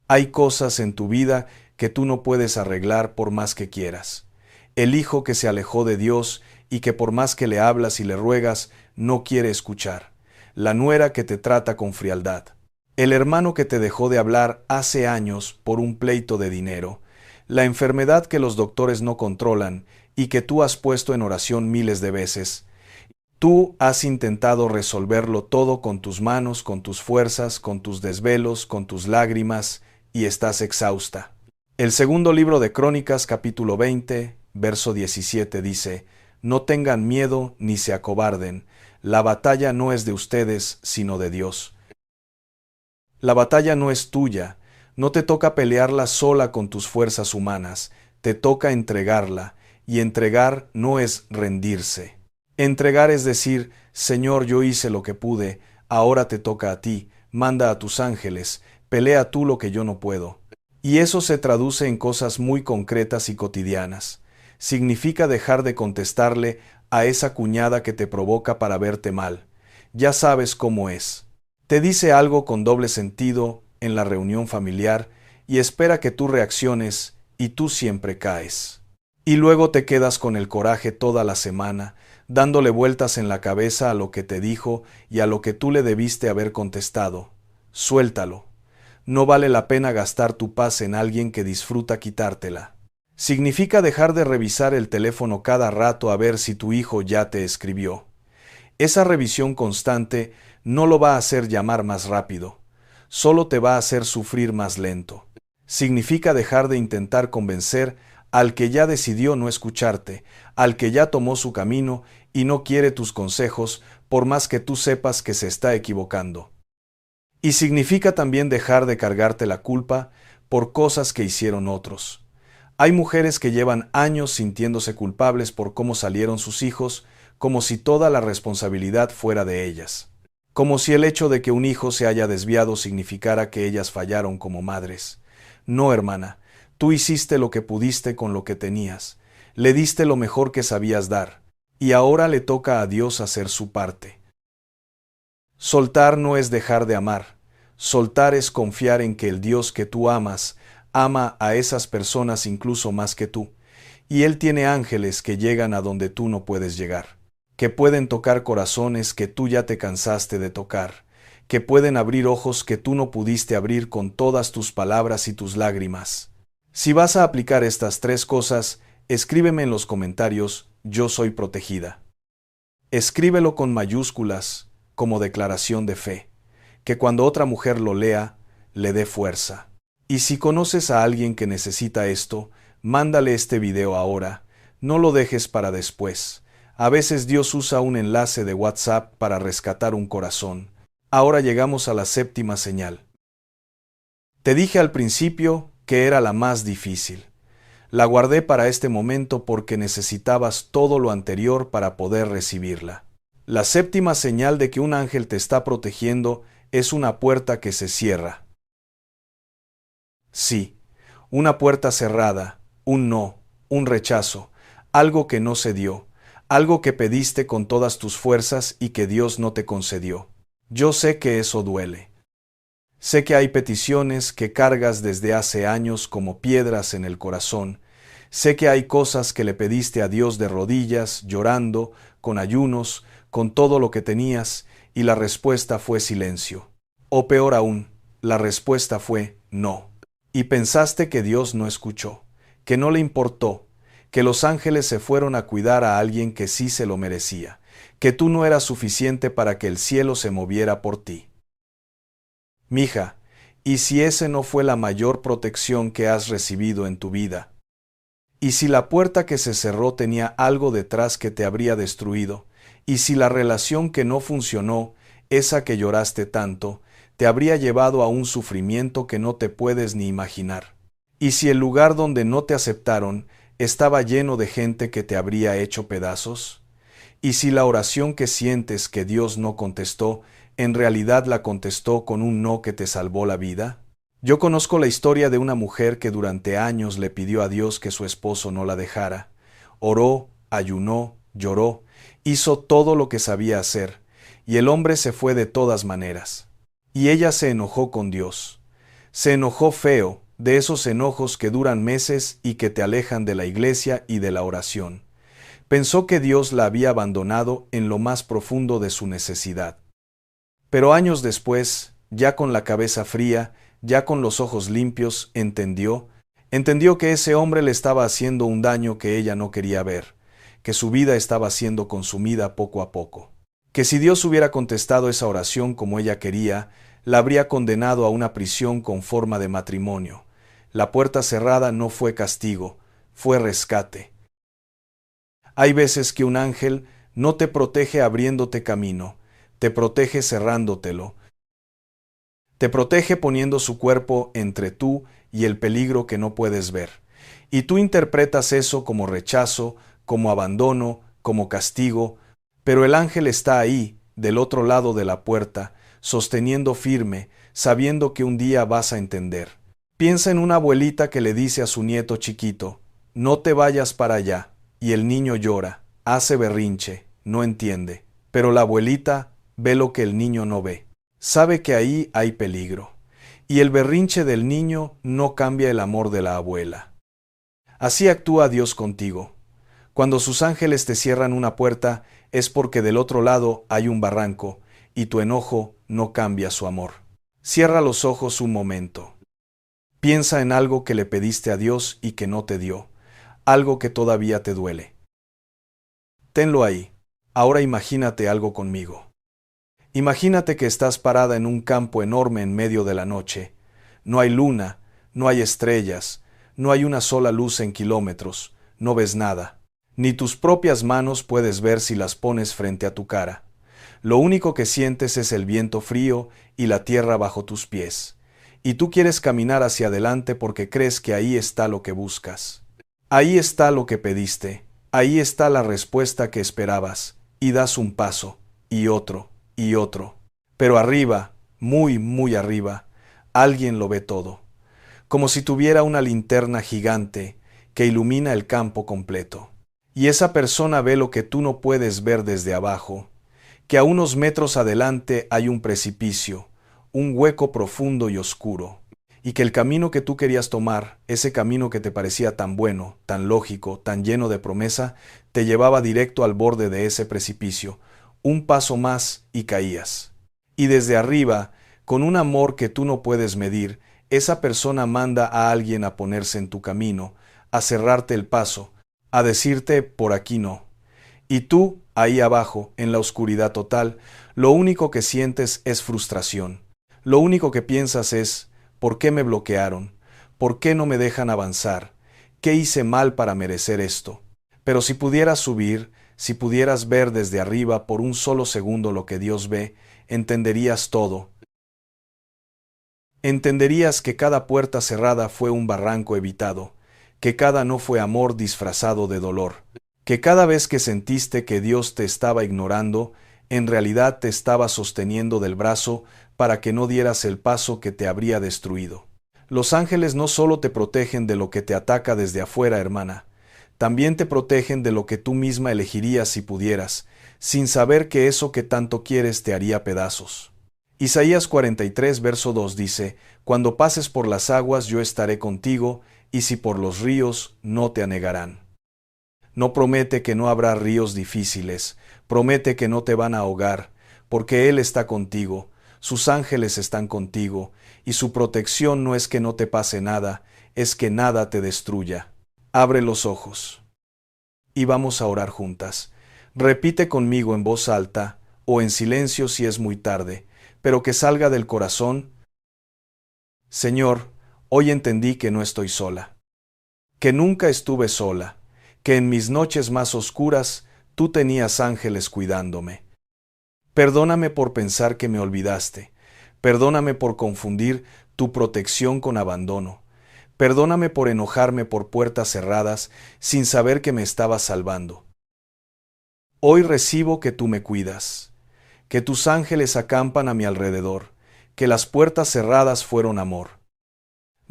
Hay cosas en tu vida que tú no puedes arreglar por más que quieras. El hijo que se alejó de Dios y que por más que le hablas y le ruegas, no quiere escuchar. La nuera que te trata con frialdad. el hermano que te dejó de hablar hace años por un pleito de dinero, la enfermedad que los doctores no controlan y que tú has puesto en oración miles de veces. Tú has intentado resolverlo todo con tus manos, con tus fuerzas, con tus desvelos, con tus lágrimas, y estás exhausta. El segundo libro de Crónicas, capítulo 20, verso 17 dice: No tengan miedo ni se acobarden, la batalla no es de ustedes, sino de Dios. La batalla no es tuya, no te toca pelearla sola con tus fuerzas humanas, te toca entregarla, y entregar no es rendirse. Entregar es decir: Señor, yo hice lo que pude, ahora te toca a ti, manda a tus ángeles, pelea tú lo que yo no puedo. Y eso se traduce en cosas muy concretas y cotidianas. Significa dejar de contestarle a esa cuñada que te provoca para verte mal. Ya sabes cómo es. Te dice algo con doble sentido en la reunión familiar y espera que tú reacciones y tú siempre caes. Y luego te quedas con el coraje toda la semana, dándole vueltas en la cabeza a lo que te dijo y a lo que tú le debiste haber contestado. Suéltalo. No vale la pena gastar tu paz en alguien que disfruta quitártela. Significa dejar de revisar el teléfono cada rato a ver si tu hijo ya te escribió. Esa revisión constante no lo va a hacer llamar más rápido, solo te va a hacer sufrir más lento. Significa dejar de intentar convencer al que ya decidió no escucharte, al que ya tomó su camino y no quiere tus consejos, por más que tú sepas que se está equivocando. Y significa también dejar de cargarte la culpa por cosas que hicieron otros. Hay mujeres que llevan años sintiéndose culpables por cómo salieron sus hijos, como si toda la responsabilidad fuera de ellas. Como si el hecho de que un hijo se haya desviado significara que ellas fallaron como madres. No, hermana, tú hiciste lo que pudiste con lo que tenías. Le diste lo mejor que sabías dar, y ahora le toca a Dios hacer su parte. Soltar no es dejar de amar. Soltar es confiar en que el Dios que tú amas ama a esas personas incluso más que tú, y Él tiene ángeles que llegan a donde tú no puedes llegar, que pueden tocar corazones que tú ya te cansaste de tocar, que pueden abrir ojos que tú no pudiste abrir con todas tus palabras y tus lágrimas. Si vas a aplicar estas 3 cosas, escríbeme en los comentarios: yo soy protegida. Escríbelo con mayúsculas, como declaración de fe, que cuando otra mujer lo lea, le dé fuerza. Y si conoces a alguien que necesita esto, mándale este video ahora, no lo dejes para después. A veces Dios usa un enlace de WhatsApp para rescatar un corazón. Ahora llegamos a la 7ª señal. Te dije al principio que era la más difícil. La guardé para este momento porque necesitabas todo lo anterior para poder recibirla. La 7ª señal de que un ángel te está protegiendo es una puerta que se cierra. Sí, una puerta cerrada, un no, un rechazo, algo que no se dio, algo que pediste con todas tus fuerzas y que Dios no te concedió. Yo sé que eso duele. Sé que hay peticiones que cargas desde hace años como piedras en el corazón. Sé que hay cosas que le pediste a Dios de rodillas, llorando, con ayunos, con todo lo que tenías, y la respuesta fue silencio. O peor aún, la respuesta fue no. Y pensaste que Dios no escuchó, que no le importó, que los ángeles se fueron a cuidar a alguien que sí se lo merecía, que tú no eras suficiente para que el cielo se moviera por ti. Mija, ¿y si ese no fue la mayor protección que has recibido en tu vida? ¿Y si la puerta que se cerró tenía algo detrás que te habría destruido? ¿Y si la relación que no funcionó, esa que lloraste tanto, te habría llevado a un sufrimiento que no te puedes ni imaginar? ¿Y si el lugar donde no te aceptaron estaba lleno de gente que te habría hecho pedazos? ¿Y si la oración que sientes que Dios no contestó, en realidad la contestó con un no que te salvó la vida? Yo conozco la historia de una mujer que durante años le pidió a Dios que su esposo no la dejara. Oró, ayunó, lloró, hizo todo lo que sabía hacer, y el hombre se fue de todas maneras. Y ella se enojó con Dios. Se enojó feo, de esos enojos que duran meses y que te alejan de la iglesia y de la oración. Pensó que Dios la había abandonado en lo más profundo de su necesidad. Pero años después, ya con la cabeza fría, ya con los ojos limpios, entendió que ese hombre le estaba haciendo un daño que ella no quería ver, que su vida estaba siendo consumida poco a poco. Que si Dios hubiera contestado esa oración como ella quería, la habría condenado a una prisión con forma de matrimonio. La puerta cerrada no fue castigo, fue rescate. Hay veces que un ángel no te protege abriéndote camino, te protege cerrándotelo. Te protege poniendo su cuerpo entre tú y el peligro que no puedes ver. Y tú interpretas eso como rechazo, como abandono, como castigo, pero el ángel está ahí, del otro lado de la puerta, sosteniendo firme, sabiendo que un día vas a entender. Piensa en una abuelita que le dice a su nieto chiquito, no te vayas para allá, y el niño llora, hace berrinche, no entiende, pero la abuelita ve lo que el niño no ve. Sabe que ahí hay peligro, y el berrinche del niño no cambia el amor de la abuela. Así actúa Dios contigo. Cuando sus ángeles te cierran una puerta, es porque del otro lado hay un barranco, y tu enojo no cambia su amor. Cierra los ojos un momento. Piensa en algo que le pediste a Dios y que no te dio, algo que todavía te duele. Tenlo ahí. Ahora imagínate algo conmigo. Imagínate que estás parada en un campo enorme en medio de la noche. No hay luna, no hay estrellas, no hay una sola luz en kilómetros, no ves nada. Ni tus propias manos puedes ver si las pones frente a tu cara. Lo único que sientes es el viento frío y la tierra bajo tus pies. Y tú quieres caminar hacia adelante porque crees que ahí está lo que buscas. Ahí está lo que pediste, ahí está la respuesta que esperabas, y das un paso, y otro, y otro. Pero arriba, muy, muy arriba, alguien lo ve todo, como si tuviera una linterna gigante que ilumina el campo completo. Y esa persona ve lo que tú no puedes ver desde abajo, que a unos metros adelante hay un precipicio, un hueco profundo y oscuro, y que el camino que tú querías tomar, ese camino que te parecía tan bueno, tan lógico, tan lleno de promesa, te llevaba directo al borde de ese precipicio, un paso más y caías. Y desde arriba, con un amor que tú no puedes medir, esa persona manda a alguien a ponerse en tu camino, a cerrarte el paso, a decirte por aquí no. Y tú, ahí abajo, en la oscuridad total, lo único que sientes es frustración. Lo único que piensas es, ¿por qué me bloquearon? ¿Por qué no me dejan avanzar? ¿Qué hice mal para merecer esto? Pero si pudieras subir, si pudieras ver desde arriba por un solo segundo lo que Dios ve, entenderías todo. Entenderías que cada puerta cerrada fue un barranco evitado, que cada no fue amor disfrazado de dolor, que cada vez que sentiste que Dios te estaba ignorando, en realidad te estaba sosteniendo del brazo para que no dieras el paso que te habría destruido. Los ángeles no solo te protegen de lo que te ataca desde afuera, hermana, también te protegen de lo que tú misma elegirías si pudieras, sin saber que eso que tanto quieres te haría pedazos. Isaías 43, verso 2 dice, Cuando pases por las aguas yo estaré contigo, y si por los ríos no te anegarán. No promete que no habrá ríos difíciles, promete que no te van a ahogar, porque Él está contigo, sus ángeles están contigo, y su protección no es que no te pase nada, es que nada te destruya. Abre los ojos. Y vamos a orar juntas. Repite conmigo en voz alta, o en silencio si es muy tarde, pero que salga del corazón. Señor, hoy entendí que no estoy sola, que nunca estuve sola, que en mis noches más oscuras tú tenías ángeles cuidándome. Perdóname por pensar que me olvidaste, perdóname por confundir tu protección con abandono, perdóname por enojarme por puertas cerradas sin saber que me estabas salvando. Hoy recibo que tú me cuidas, que tus ángeles acampan a mi alrededor, que las puertas cerradas fueron amor.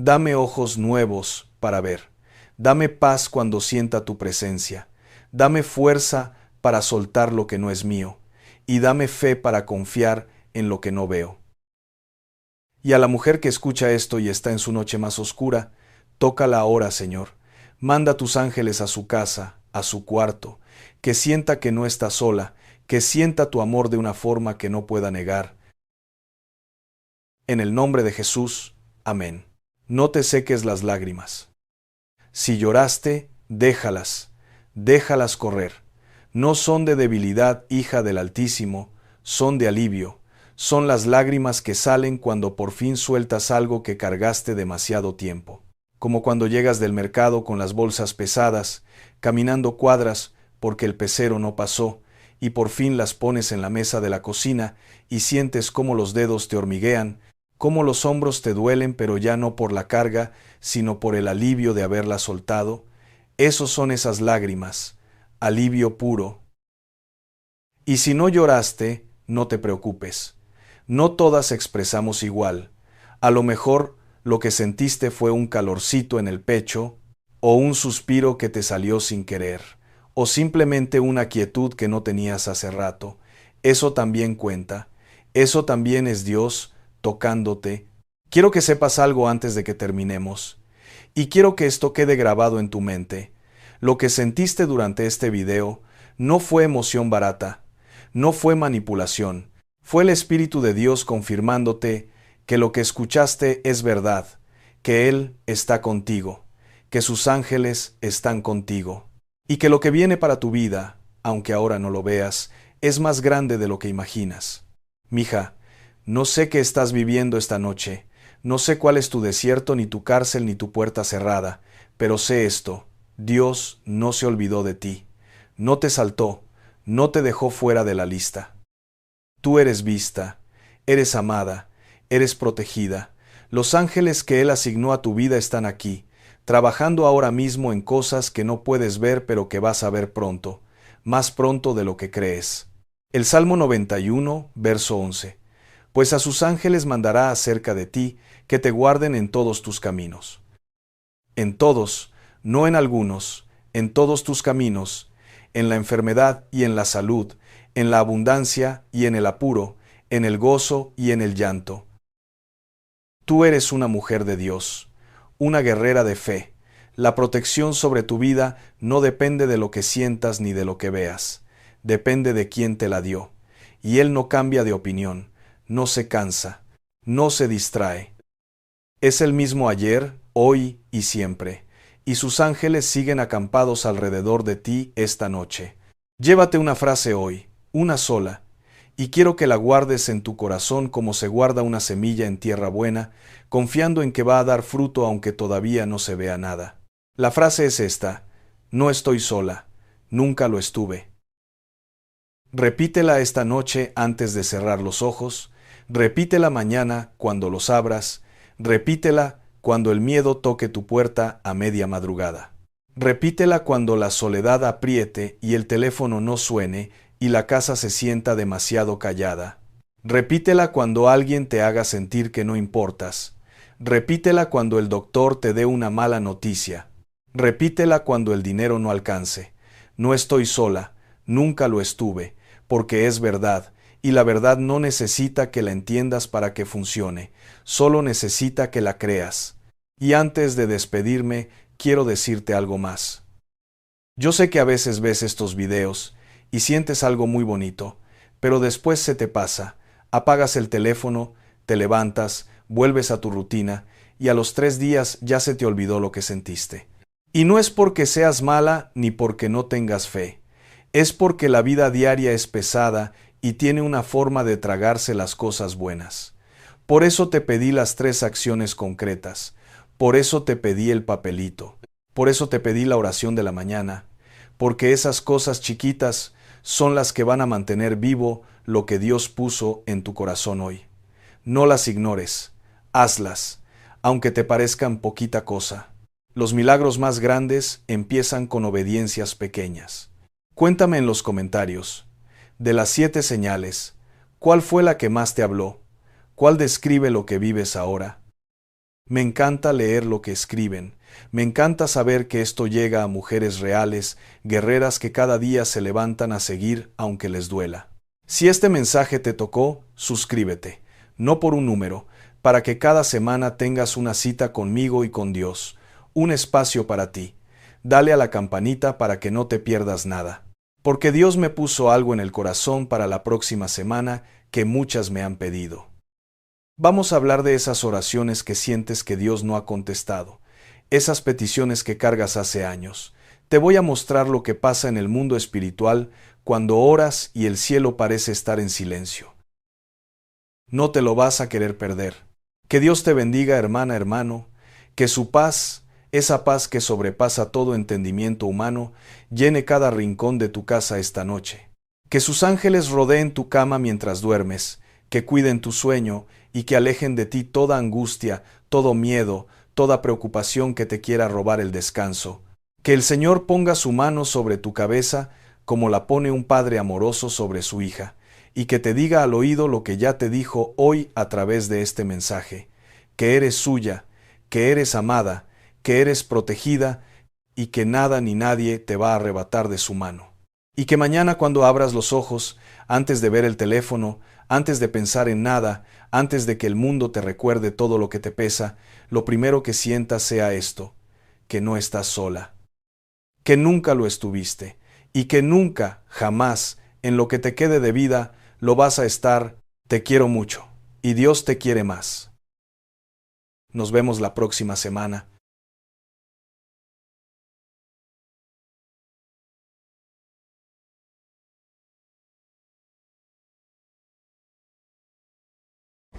Dame ojos nuevos para ver. Dame paz cuando sienta tu presencia. Dame fuerza para soltar lo que no es mío. Y dame fe para confiar en lo que no veo. Y a la mujer que escucha esto y está en su noche más oscura, tócala ahora, Señor. Manda tus ángeles a su casa, a su cuarto, que sienta que no está sola, que sienta tu amor de una forma que no pueda negar, En el nombre de Jesús. Amén. No te seques las lágrimas. Si lloraste, déjalas correr. No son de debilidad, hija del Altísimo, son de alivio. Son las lágrimas que salen cuando por fin sueltas algo que cargaste demasiado tiempo. Como cuando llegas del mercado con las bolsas pesadas, caminando cuadras porque el pecero no pasó, y por fin las pones en la mesa de la cocina y sientes cómo los dedos te hormiguean, cómo los hombros te duelen, pero ya no por la carga, sino por el alivio de haberla soltado. Esos son esas lágrimas, alivio puro. Y si no lloraste, no te preocupes. No todas expresamos igual. A lo mejor lo que sentiste fue un calorcito en el pecho, o un suspiro que te salió sin querer, o simplemente una quietud que no tenías hace rato. Eso también cuenta. Eso también es Dios tocándote. Quiero que sepas algo antes de que terminemos. Y quiero que esto quede grabado en tu mente. Lo que sentiste durante este video no fue emoción barata, no fue manipulación, fue el Espíritu de Dios confirmándote que lo que escuchaste es verdad, que Él está contigo, que sus ángeles están contigo, y que lo que viene para tu vida, aunque ahora no lo veas, es más grande de lo que imaginas. Mija, no sé qué estás viviendo esta noche, no sé cuál es tu desierto, ni tu cárcel, ni tu puerta cerrada, pero sé esto: Dios no se olvidó de ti, no te saltó, no te dejó fuera de la lista. Tú eres vista, eres amada, eres protegida. Los ángeles que Él asignó a tu vida están aquí, trabajando ahora mismo en cosas que no puedes ver pero que vas a ver pronto, más pronto de lo que crees. El Salmo 91, verso 11. Pues a sus ángeles mandará acerca de ti, que te guarden en todos tus caminos. En todos, no en algunos, en todos tus caminos, en la enfermedad y en la salud, en la abundancia y en el apuro, en el gozo y en el llanto. Tú eres una mujer de Dios, una guerrera de fe. La protección sobre tu vida no depende de lo que sientas ni de lo que veas, depende de quién te la dio. Y Él no cambia de opinión, no se cansa, no se distrae. Es el mismo ayer, hoy y siempre, y sus ángeles siguen acampados alrededor de ti esta noche. Llévate una frase hoy, una sola, y quiero que la guardes en tu corazón como se guarda una semilla en tierra buena, confiando en que va a dar fruto aunque todavía no se vea nada. La frase es esta: no estoy sola, nunca lo estuve. Repítela esta noche antes de cerrar los ojos, repítela mañana cuando los abras, repítela cuando el miedo toque tu puerta a media madrugada. Repítela cuando la soledad apriete y el teléfono no suene y la casa se sienta demasiado callada. Repítela cuando alguien te haga sentir que no importas. Repítela cuando el doctor te dé una mala noticia. Repítela cuando el dinero no alcance. No estoy sola, nunca lo estuve, porque es verdad, y la verdad no necesita que la entiendas para que funcione, solo necesita que la creas. Y antes de despedirme, quiero decirte algo más. Yo sé que a veces ves estos videos y sientes algo muy bonito, pero después se te pasa, apagas el teléfono, te levantas, vuelves a tu rutina y a los 3 días ya se te olvidó lo que sentiste. Y no es porque seas mala ni porque no tengas fe, es porque la vida diaria es pesada y tiene una forma de tragarse las cosas buenas. Por eso te pedí las 3 acciones concretas, por eso te pedí el papelito, por eso te pedí la oración de la mañana, porque esas cosas chiquitas son las que van a mantener vivo lo que Dios puso en tu corazón hoy. No las ignores, hazlas, aunque te parezcan poquita cosa. Los milagros más grandes empiezan con obediencias pequeñas. Cuéntame en los comentarios, de las 7 señales, ¿cuál fue la que más te habló? ¿Cuál describe lo que vives ahora? Me encanta leer lo que escriben. Me encanta saber que esto llega a mujeres reales, guerreras que cada día se levantan a seguir aunque les duela. Si este mensaje te tocó, suscríbete, no por un número, para que cada semana tengas una cita conmigo y con Dios, un espacio para ti. Dale a la campanita para que no te pierdas nada. Porque Dios me puso algo en el corazón para la próxima semana que muchas me han pedido. Vamos a hablar de esas oraciones que sientes que Dios no ha contestado, esas peticiones que cargas hace años. Te voy a mostrar lo que pasa en el mundo espiritual cuando oras y el cielo parece estar en silencio. No te lo vas a querer perder. Que Dios te bendiga, hermana, hermano, que su paz, esa paz que sobrepasa todo entendimiento humano, llene cada rincón de tu casa esta noche. Que sus ángeles rodeen tu cama mientras duermes, que cuiden tu sueño y que alejen de ti toda angustia, todo miedo, toda preocupación que te quiera robar el descanso. Que el Señor ponga su mano sobre tu cabeza como la pone un padre amoroso sobre su hija, y que te diga al oído lo que ya te dijo hoy a través de este mensaje, que eres suya, que eres amada, que eres protegida y que nada ni nadie te va a arrebatar de su mano. Y que mañana cuando abras los ojos, antes de ver el teléfono, antes de pensar en nada, antes de que el mundo te recuerde todo lo que te pesa, lo primero que sientas sea esto, que no estás sola, que nunca lo estuviste y que nunca, jamás, en lo que te quede de vida, lo vas a estar. Te quiero mucho y Dios te quiere más. Nos vemos la próxima semana.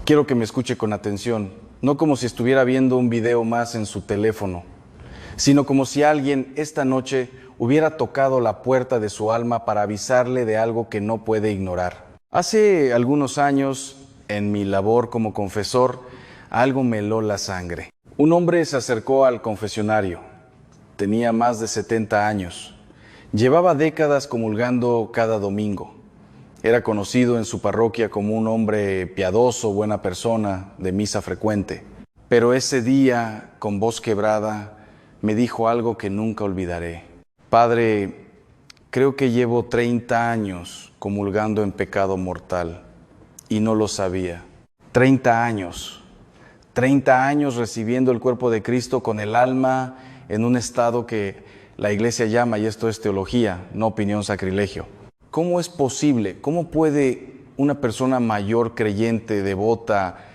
Quiero que me escuche con atención, no como si estuviera viendo un video más en su teléfono, sino como si alguien esta noche hubiera tocado la puerta de su alma para avisarle de algo que no puede ignorar. Hace algunos años, en mi labor como confesor, algo me heló la sangre. Un hombre se acercó al confesionario. Tenía más de 70 años. Llevaba décadas comulgando cada domingo. Era conocido en su parroquia como un hombre piadoso, buena persona, de misa frecuente. Pero ese día, con voz quebrada, me dijo algo que nunca olvidaré. Padre, creo que llevo 30 años comulgando en pecado mortal y no lo sabía. 30 años. 30 años recibiendo el cuerpo de Cristo con el alma en un estado que la Iglesia llama, y esto es teología, no opinión, sacrilegio. ¿Cómo es posible? ¿Cómo puede una persona mayor, creyente, devota,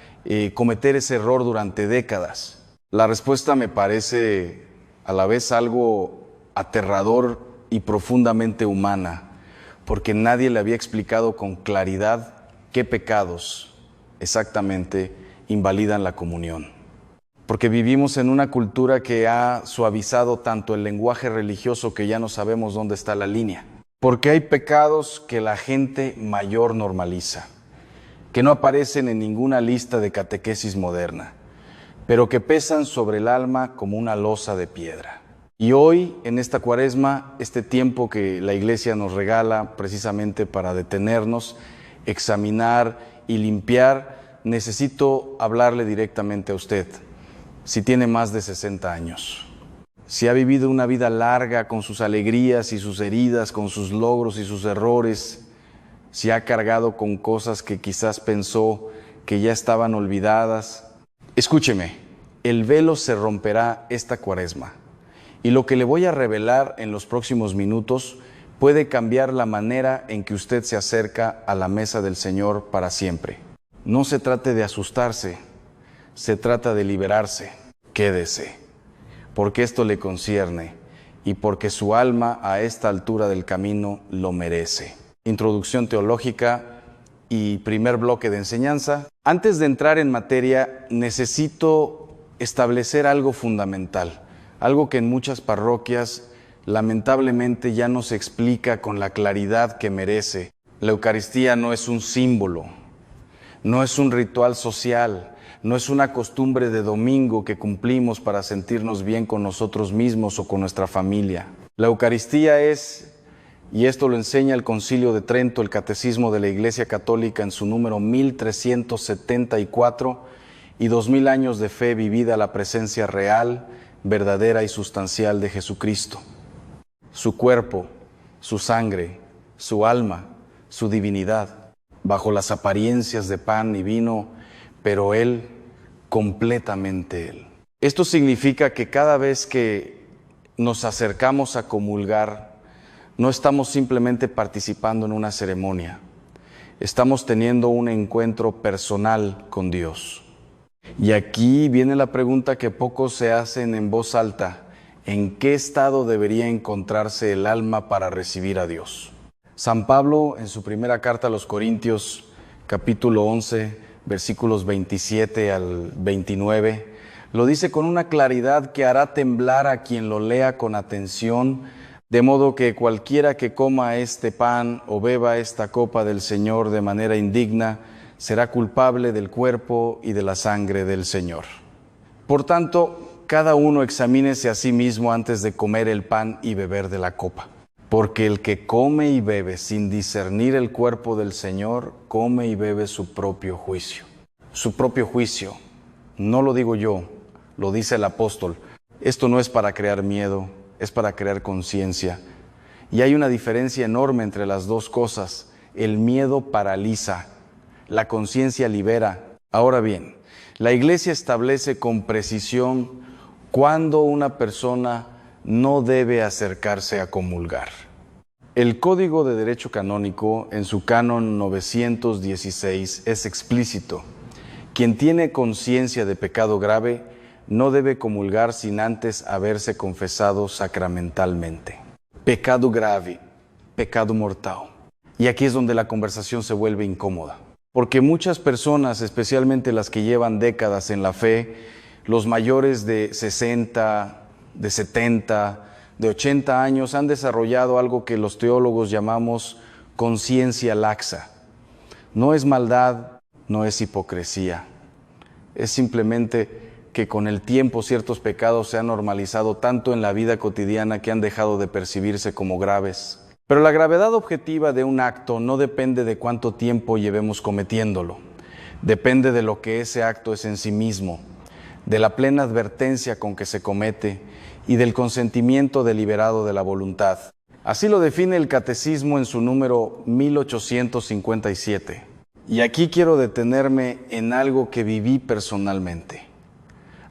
cometer ese error durante décadas? La respuesta me parece a la vez algo aterrador y profundamente humana, porque nadie le había explicado con claridad qué pecados exactamente invalidan la comunión. Porque vivimos en una cultura que ha suavizado tanto el lenguaje religioso que ya no sabemos dónde está la línea. Porque hay pecados que la gente mayor normaliza, que no aparecen en ninguna lista de catequesis moderna, pero que pesan sobre el alma como una losa de piedra. Y hoy, en esta Cuaresma, este tiempo que la Iglesia nos regala precisamente para detenernos, examinar y limpiar, necesito hablarle directamente a usted, si tiene más de 60 años. Si ha vivido una vida larga con sus alegrías y sus heridas, con sus logros y sus errores, si ha cargado con cosas que quizás pensó que ya estaban olvidadas, escúcheme, el velo se romperá esta Cuaresma y lo que le voy a revelar en los próximos minutos puede cambiar la manera en que usted se acerca a la mesa del Señor para siempre. No se trate de asustarse, se trata de liberarse. Quédese, porque esto le concierne y porque su alma a esta altura del camino lo merece. Introducción teológica y primer bloque de enseñanza. Antes de entrar en materia, necesito establecer algo fundamental, algo que en muchas parroquias lamentablemente ya no se explica con la claridad que merece. La Eucaristía no es un símbolo, no es un ritual social, no es una costumbre de domingo que cumplimos para sentirnos bien con nosotros mismos o con nuestra familia. La Eucaristía es, y esto lo enseña el Concilio de Trento, el Catecismo de la Iglesia Católica en su número 1374, y 2000 años de fe vivida a la presencia real, verdadera y sustancial de Jesucristo. Su cuerpo, su sangre, su alma, su divinidad, bajo las apariencias de pan y vino, pero Él, completamente Él. Esto significa que cada vez que nos acercamos a comulgar, no estamos simplemente participando en una ceremonia. estamos teniendo un encuentro personal con Dios. Y aquí viene la pregunta que pocos se hacen en voz alta: ¿en qué estado debería encontrarse el alma para recibir a Dios? San Pablo, en su primera carta a los Corintios, capítulo 11, versículos 27 al 29, lo dice con una claridad que hará temblar a quien lo lea con atención, de modo que cualquiera que coma este pan o beba esta copa del Señor de manera indigna, será culpable del cuerpo y de la sangre del Señor. Por tanto, cada uno examínese a sí mismo antes de comer el pan y beber de la copa. Porque el que come y bebe sin discernir el cuerpo del Señor, come y bebe su propio juicio. Su propio juicio, no lo digo yo, lo dice el apóstol. Esto no es para crear miedo, es para crear conciencia. Y hay una diferencia enorme entre las dos cosas. El miedo paraliza, la conciencia libera. Ahora bien, la Iglesia establece con precisión cuándo una persona no debe acercarse a comulgar. El Código de Derecho Canónico, en su canon 916, es explícito. Quien tiene conciencia de pecado grave no debe comulgar sin antes haberse confesado sacramentalmente. Pecado grave, pecado mortal. Y aquí es donde la conversación se vuelve incómoda. Porque muchas personas, especialmente las que llevan décadas en la fe, los mayores de 60, de 70, de 80 años, han desarrollado algo que los teólogos llamamos conciencia laxa. No es maldad, no es hipocresía. Es simplemente que con el tiempo ciertos pecados se han normalizado tanto en la vida cotidiana que han dejado de percibirse como graves. Pero la gravedad objetiva de un acto no depende de cuánto tiempo llevemos cometiéndolo. Depende de lo que ese acto es en sí mismo, de la plena advertencia con que se comete y del consentimiento deliberado de la voluntad. Así lo define el Catecismo en su número 1857. Y aquí quiero detenerme en algo que viví personalmente,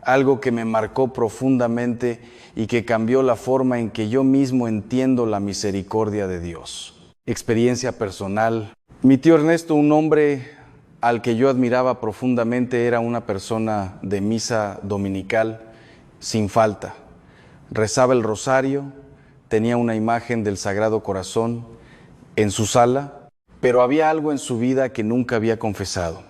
algo que me marcó profundamente y que cambió la forma en que yo mismo entiendo la misericordia de Dios. Experiencia personal. Mi tío Ernesto, un hombre al que yo admiraba profundamente, era una persona de misa dominical sin falta. Rezaba el rosario, tenía una imagen del Sagrado Corazón en su sala, pero había algo en su vida que nunca había confesado,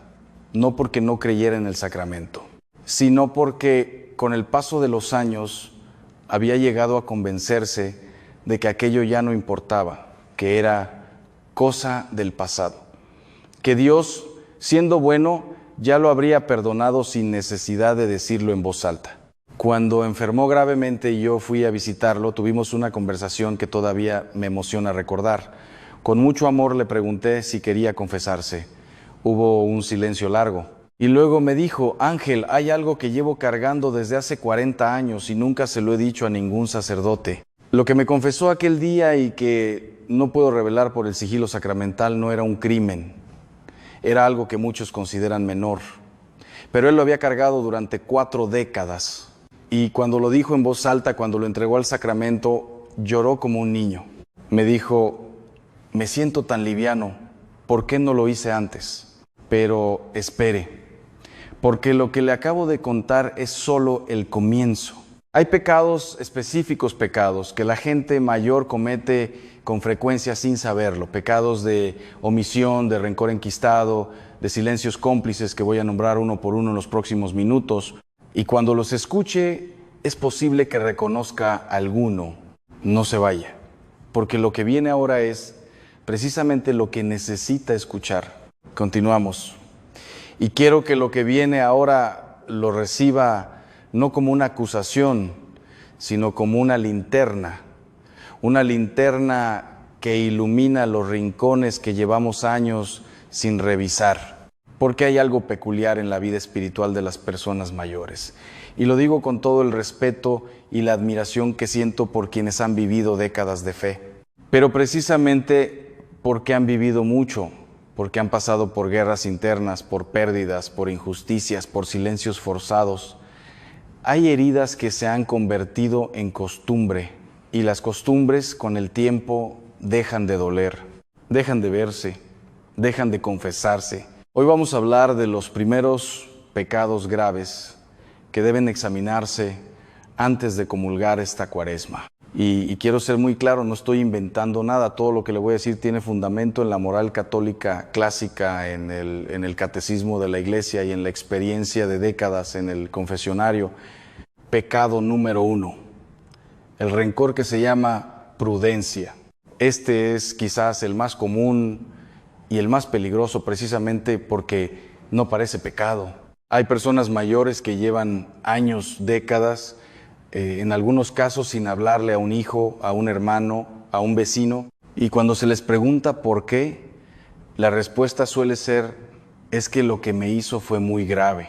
no porque no creyera en el sacramento, sino porque con el paso de los años había llegado a convencerse de que aquello ya no importaba, que era cosa del pasado, que Dios, siendo bueno, ya lo habría perdonado sin necesidad de decirlo en voz alta. Cuando enfermó gravemente y yo fui a visitarlo, tuvimos una conversación que todavía me emociona recordar. Con mucho amor le pregunté si quería confesarse. Hubo un silencio largo. Y luego me dijo: Ángel, hay algo que llevo cargando desde hace 40 años y nunca se lo he dicho a ningún sacerdote. Lo que me confesó aquel día y que no puedo revelar por el sigilo sacramental no era un crimen. Era algo que muchos consideran menor. Pero él lo había cargado durante 4 décadas. Y cuando lo dijo en voz alta, cuando lo entregó al sacramento, lloró como un niño. Me dijo: me siento tan liviano, ¿por qué no lo hice antes? Pero espere, porque lo que le acabo de contar es solo el comienzo. Hay pecados, específicos pecados, que la gente mayor comete con frecuencia sin saberlo. Pecados de omisión, de rencor enquistado, de silencios cómplices que voy a nombrar uno por uno en los próximos minutos. Y cuando los escuche, es posible que reconozca alguno. No se vaya, porque lo que viene ahora es precisamente lo que necesita escuchar. Continuamos. Y quiero que lo que viene ahora lo reciba no como una acusación, sino como una linterna que ilumina los rincones que llevamos años sin revisar. Porque hay algo peculiar en la vida espiritual de las personas mayores. Y lo digo con todo el respeto y la admiración que siento por quienes han vivido décadas de fe. Pero precisamente porque han vivido mucho, porque han pasado por guerras internas, por pérdidas, por injusticias, por silencios forzados. Hay heridas que se han convertido en costumbre, y las costumbres con el tiempo dejan de doler, dejan de verse, dejan de confesarse. Hoy vamos a hablar de los primeros pecados graves que deben examinarse antes de comulgar esta Cuaresma. Y quiero ser muy claro, no estoy inventando nada, todo lo que le voy a decir tiene fundamento en la moral católica clásica, en el catecismo de la Iglesia y en la experiencia de décadas en el confesionario. Pecado número 1, el rencor que se llama prudencia. Este es quizás el más común y el más peligroso precisamente porque no parece pecado. Hay personas mayores que llevan años, décadas, en algunos casos sin hablarle a un hijo, a un hermano, a un vecino, y cuando se les pregunta por qué, la respuesta suele ser: es que lo que me hizo fue muy grave,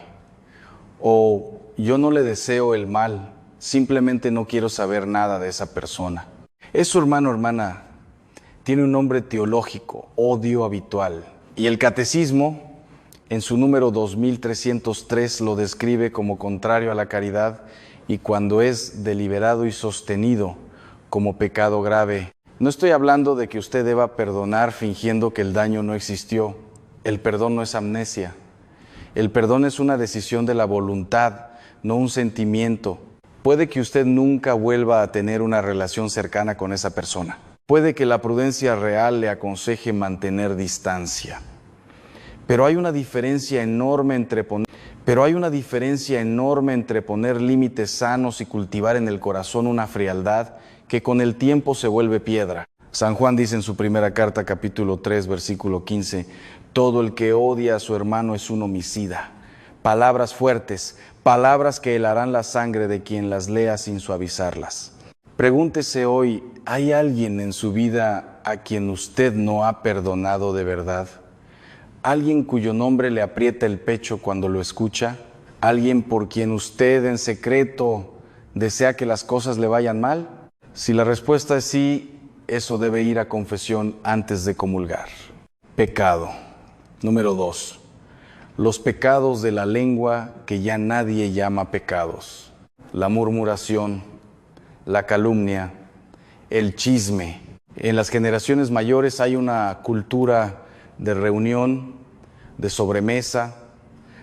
o yo no le deseo el mal, simplemente no quiero saber nada de esa persona. Eso, hermano, hermana, tiene un nombre teológico: odio habitual, y el catecismo, en su número 2303, lo describe como contrario a la caridad y cuando es deliberado y sostenido como pecado grave. No estoy hablando de que usted deba perdonar fingiendo que el daño no existió. El perdón no es amnesia. El perdón es una decisión de la voluntad, no un sentimiento. Puede que usted nunca vuelva a tener una relación cercana con esa persona. Puede que la prudencia real le aconseje mantener distancia. Pero hay una diferencia enorme entre poner límites sanos y cultivar en el corazón una frialdad que con el tiempo se vuelve piedra. San Juan dice en su primera carta, capítulo 3, versículo 15, todo el que odia a su hermano es un homicida. Palabras fuertes, palabras que helarán la sangre de quien las lea sin suavizarlas. Pregúntese hoy, ¿hay alguien en su vida a quien usted no ha perdonado de verdad? ¿Alguien cuyo nombre le aprieta el pecho cuando lo escucha? ¿Alguien por quien usted en secreto desea que las cosas le vayan mal? Si la respuesta es sí, eso debe ir a confesión antes de comulgar. Pecado. Número 2. Los pecados de la lengua que ya nadie llama pecados. La murmuración, la calumnia, el chisme. En las generaciones mayores hay una cultura de reunión, de sobremesa,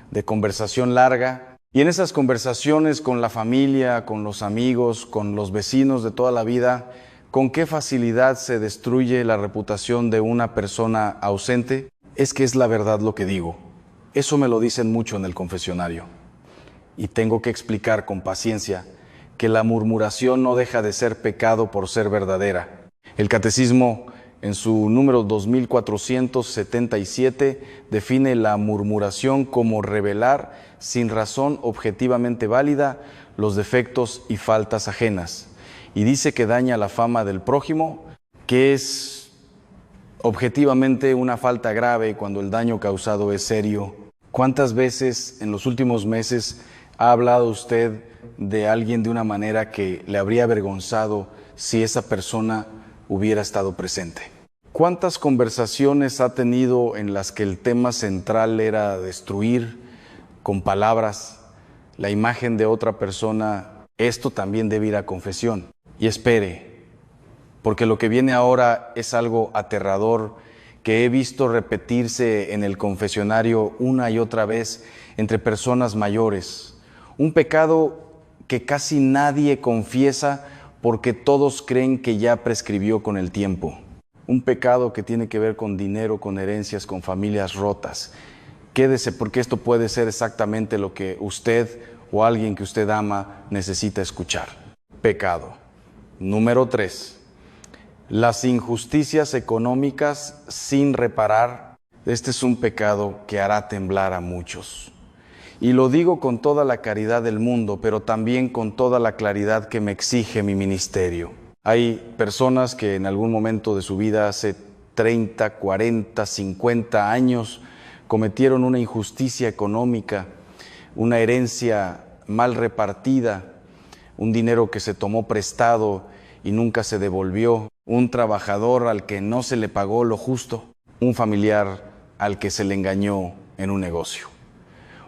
de conversación larga. Y en esas conversaciones con la familia, con los amigos, con los vecinos de toda la vida, ¿con qué facilidad se destruye la reputación de una persona ausente? Es que es la verdad lo que digo. Eso me lo dicen mucho en el confesionario. Y tengo que explicar con paciencia que la murmuración no deja de ser pecado por ser verdadera. El catecismo, en su número 2477, define la murmuración como revelar sin razón objetivamente válida los defectos y faltas ajenas. Y dice que daña la fama del prójimo, que es objetivamente una falta grave cuando el daño causado es serio. ¿Cuántas veces en los últimos meses ha hablado usted de alguien de una manera que le habría avergonzado si esa persona hubiera estado presente? ¿Cuántas conversaciones ha tenido en las que el tema central era destruir con palabras la imagen de otra persona? Esto también debe ir a confesión. Y espere, porque lo que viene ahora es algo aterrador que he visto repetirse en el confesionario una y otra vez entre personas mayores. Un pecado que casi nadie confiesa porque todos creen que ya prescribió con el tiempo. Un pecado que tiene que ver con dinero, con herencias, con familias rotas. Quédese porque esto puede ser exactamente lo que usted o alguien que usted ama necesita escuchar. Pecado. Número 3. Las injusticias económicas sin reparar. Este es un pecado que hará temblar a muchos. Y lo digo con toda la caridad del mundo, pero también con toda la claridad que me exige mi ministerio. Hay personas que en algún momento de su vida, hace 30, 40, 50 años, cometieron una injusticia económica, una herencia mal repartida, un dinero que se tomó prestado y nunca se devolvió, un trabajador al que no se le pagó lo justo, un familiar al que se le engañó en un negocio,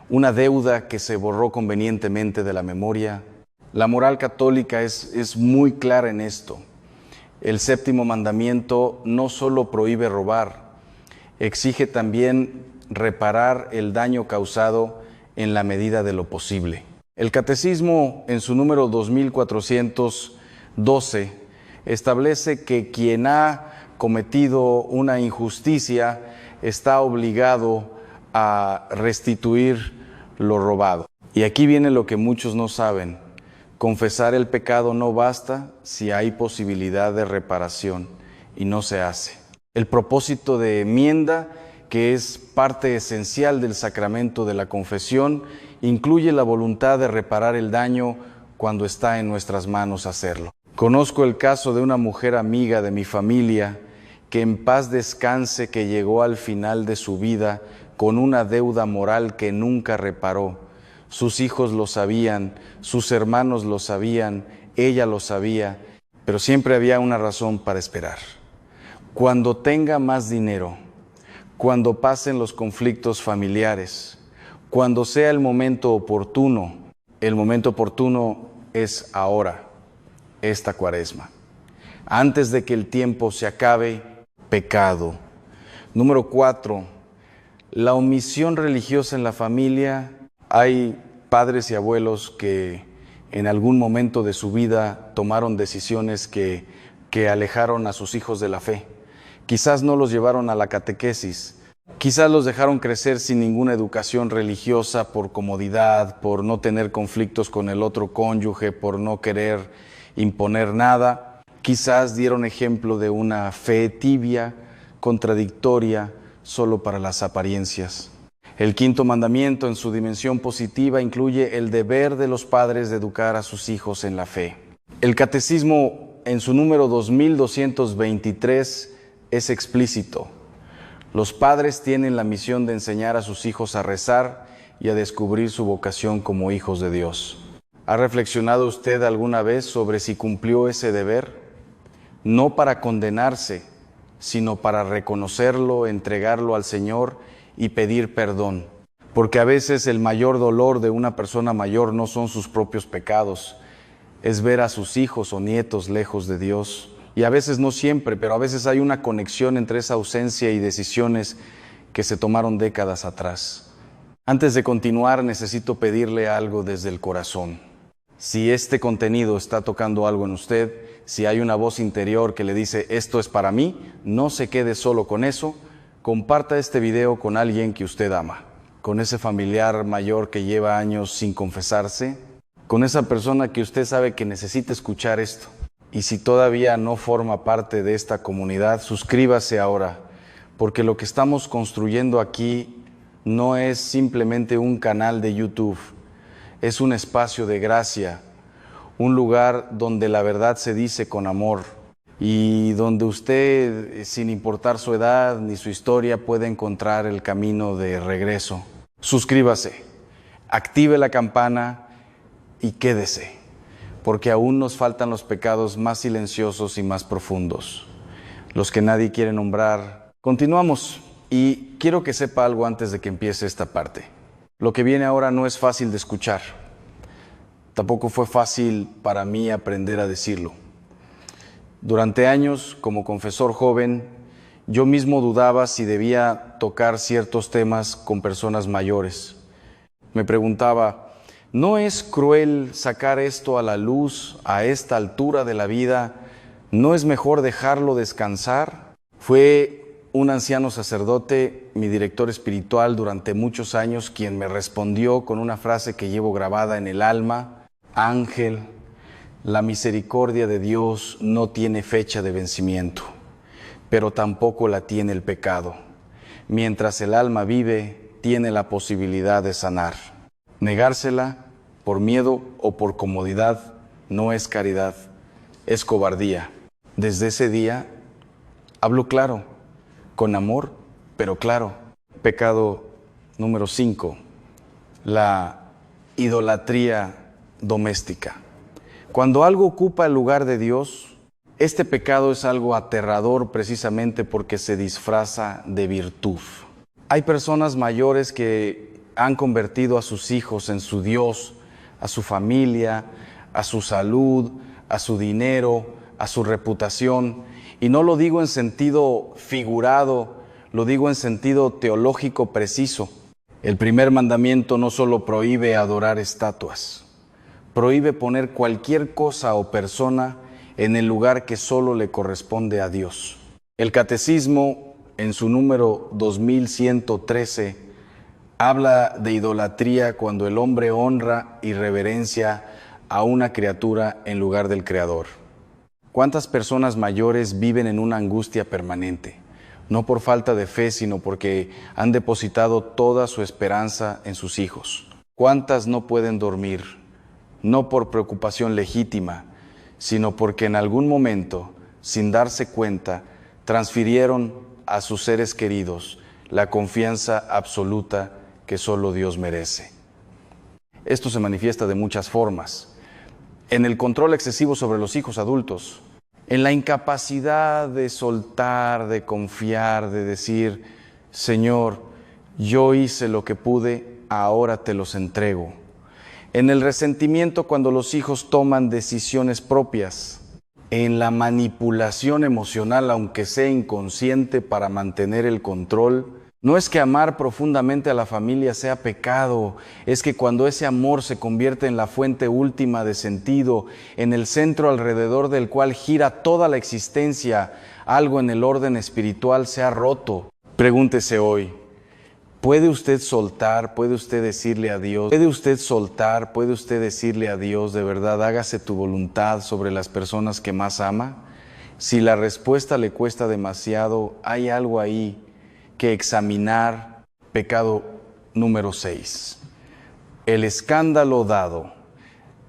una deuda que se borró convenientemente de la memoria. La moral católica es muy clara en esto. El séptimo mandamiento no solo prohíbe robar, exige también reparar el daño causado en la medida de lo posible. El Catecismo, en su número 2412, establece que quien ha cometido una injusticia está obligado a restituir lo robado. Y aquí viene lo que muchos no saben. Confesar el pecado no basta si hay posibilidad de reparación, y no se hace. El propósito de enmienda, que es parte esencial del sacramento de la confesión, incluye la voluntad de reparar el daño cuando está en nuestras manos hacerlo. Conozco el caso de una mujer amiga de mi familia que en paz descanse, que llegó al final de su vida con una deuda moral que nunca reparó. Sus hijos lo sabían, sus hermanos lo sabían, ella lo sabía, pero siempre había una razón para esperar. Cuando tenga más dinero, cuando pasen los conflictos familiares, cuando sea el momento oportuno es ahora, esta Cuaresma. Antes de que el tiempo se acabe, pecado. Número 4, la omisión religiosa en la familia. Hay padres y abuelos que en algún momento de su vida tomaron decisiones que alejaron a sus hijos de la fe. Quizás no los llevaron a la catequesis, quizás los dejaron crecer sin ninguna educación religiosa por comodidad, por no tener conflictos con el otro cónyuge, por no querer imponer nada. Quizás dieron ejemplo de una fe tibia, contradictoria, solo para las apariencias. El quinto mandamiento, en su dimensión positiva, incluye el deber de los padres de educar a sus hijos en la fe. El Catecismo, en su número 2223, es explícito. Los padres tienen la misión de enseñar a sus hijos a rezar y a descubrir su vocación como hijos de Dios. ¿Ha reflexionado usted alguna vez sobre si cumplió ese deber? No para condenarse, sino para reconocerlo, entregarlo al Señor y pedir perdón. Porque a veces el mayor dolor de una persona mayor no son sus propios pecados, es ver a sus hijos o nietos lejos de Dios. Y a veces no siempre, pero a veces hay una conexión entre esa ausencia y decisiones que se tomaron décadas atrás. Antes de continuar, necesito pedirle algo desde el corazón. Si este contenido está tocando algo en usted, si hay una voz interior que le dice, esto es para mí, no se quede solo con eso, comparta este video con alguien que usted ama, con ese familiar mayor que lleva años sin confesarse, con esa persona que usted sabe que necesita escuchar esto. Y si todavía no forma parte de esta comunidad, suscríbase ahora, porque lo que estamos construyendo aquí no es simplemente un canal de YouTube, es un espacio de gracia, un lugar donde la verdad se dice con amor y donde usted, sin importar su edad ni su historia, puede encontrar el camino de regreso. Suscríbase, active la campana y quédese, porque aún nos faltan los pecados más silenciosos y más profundos, los que nadie quiere nombrar. Continuamos, y quiero que sepa algo antes de que empiece esta parte. Lo que viene ahora no es fácil de escuchar. Tampoco fue fácil para mí aprender a decirlo. Durante años, como confesor joven, yo mismo dudaba si debía tocar ciertos temas con personas mayores. Me preguntaba, ¿no es cruel sacar esto a la luz a esta altura de la vida? ¿No es mejor dejarlo descansar? Fue un anciano sacerdote, mi director espiritual durante muchos años, quien me respondió con una frase que llevo grabada en el alma: Ángel, la misericordia de Dios no tiene fecha de vencimiento, pero tampoco la tiene el pecado. Mientras el alma vive, tiene la posibilidad de sanar. Negársela por miedo o por comodidad no es caridad, es cobardía. Desde ese día hablo claro, con amor, pero claro. Pecado número 5, la idolatría doméstica. Cuando algo ocupa el lugar de Dios, este pecado es algo aterrador precisamente porque se disfraza de virtud. Hay personas mayores que han convertido a sus hijos en su Dios, a su familia, a su salud, a su dinero, a su reputación. Y no lo digo en sentido figurado, lo digo en sentido teológico preciso. El primer mandamiento no solo prohíbe adorar estatuas, prohíbe poner cualquier cosa o persona en el lugar que solo le corresponde a Dios. El Catecismo, en su número 2113, habla de idolatría cuando el hombre honra y reverencia a una criatura en lugar del Creador. ¿Cuántas personas mayores viven en una angustia permanente? No por falta de fe, sino porque han depositado toda su esperanza en sus hijos. ¿Cuántas no pueden dormir? No por preocupación legítima, sino porque en algún momento, sin darse cuenta, transfirieron a sus seres queridos la confianza absoluta que solo Dios merece. Esto se manifiesta de muchas formas. En el control excesivo sobre los hijos adultos, en la incapacidad de soltar, de confiar, de decir, Señor, yo hice lo que pude, ahora te los entrego. En el resentimiento cuando los hijos toman decisiones propias, en la manipulación emocional, aunque sea inconsciente, para mantener el control. No es que amar profundamente a la familia sea pecado, es que cuando ese amor se convierte en la fuente última de sentido, en el centro alrededor del cual gira toda la existencia, algo en el orden espiritual se ha roto. Pregúntese hoy, ¿puede usted soltar? ¿Puede usted decirle a Dios? ¿Puede usted soltar? ¿Puede usted decirle a Dios, de verdad, hágase tu voluntad sobre las personas que más ama? Si la respuesta le cuesta demasiado, hay algo ahí que examinar. Pecado número 6. El escándalo dado.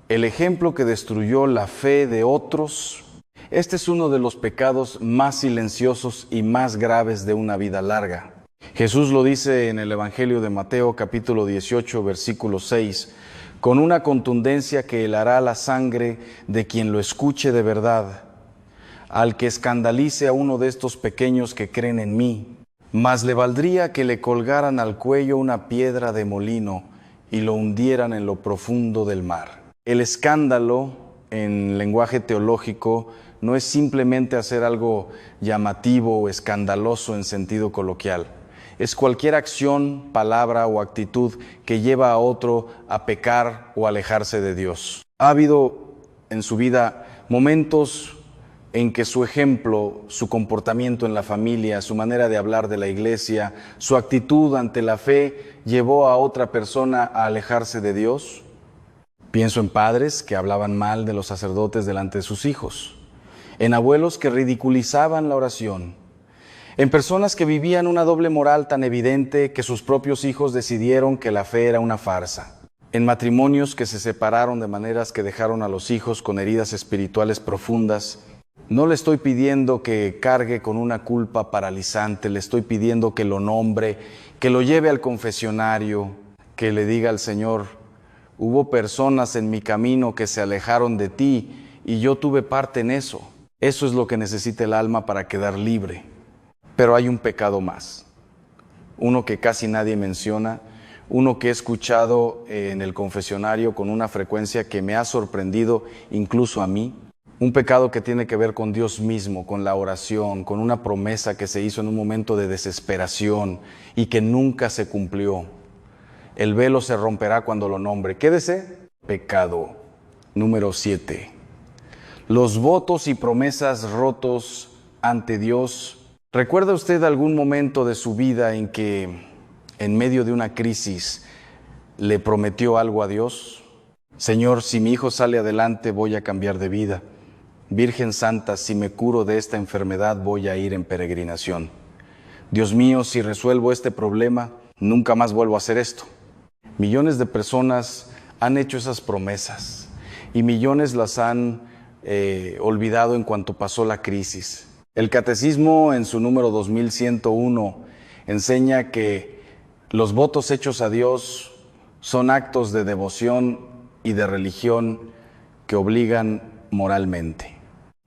El ejemplo que destruyó la fe de otros. Este es uno de los pecados más silenciosos y más graves de una vida larga. Jesús lo dice en el Evangelio de Mateo, capítulo 18, versículo 6, con una contundencia que helará la sangre de quien lo escuche de verdad. Al que escandalice a uno de estos pequeños que creen en mí, más le valdría que le colgaran al cuello una piedra de molino y lo hundieran en lo profundo del mar. El escándalo, en lenguaje teológico, no es simplemente hacer algo llamativo o escandaloso en sentido coloquial. Es cualquier acción, palabra o actitud que lleva a otro a pecar o alejarse de Dios. Ha habido en su vida momentos en que su ejemplo, su comportamiento en la familia, su manera de hablar de la iglesia, su actitud ante la fe, llevó a otra persona a alejarse de Dios. Pienso en padres que hablaban mal de los sacerdotes delante de sus hijos, en abuelos que ridiculizaban la oración, en personas que vivían una doble moral tan evidente que sus propios hijos decidieron que la fe era una farsa, en matrimonios que se separaron de maneras que dejaron a los hijos con heridas espirituales profundas. No le estoy pidiendo que cargue con una culpa paralizante, le estoy pidiendo que lo nombre, que lo lleve al confesionario, que le diga al Señor, hubo personas en mi camino que se alejaron de ti y yo tuve parte en eso. Eso es lo que necesita el alma para quedar libre. Pero hay un pecado más, uno que casi nadie menciona, uno que he escuchado en el confesionario con una frecuencia que me ha sorprendido incluso a mí. Un pecado que tiene que ver con Dios mismo, con la oración, con una promesa que se hizo en un momento de desesperación y que nunca se cumplió. El velo se romperá cuando lo nombre. Quédese. Pecado número 7. Los votos y promesas rotos ante Dios. ¿Recuerda usted algún momento de su vida en que, en medio de una crisis, le prometió algo a Dios? Señor, si mi hijo sale adelante, voy a cambiar de vida. Virgen Santa, si me curo de esta enfermedad, voy a ir en peregrinación. Dios mío, si resuelvo este problema, nunca más vuelvo a hacer esto. Millones de personas han hecho esas promesas y millones las han olvidado en cuanto pasó la crisis. El Catecismo, en su número 2101, enseña que los votos hechos a Dios son actos de devoción y de religión que obligan moralmente.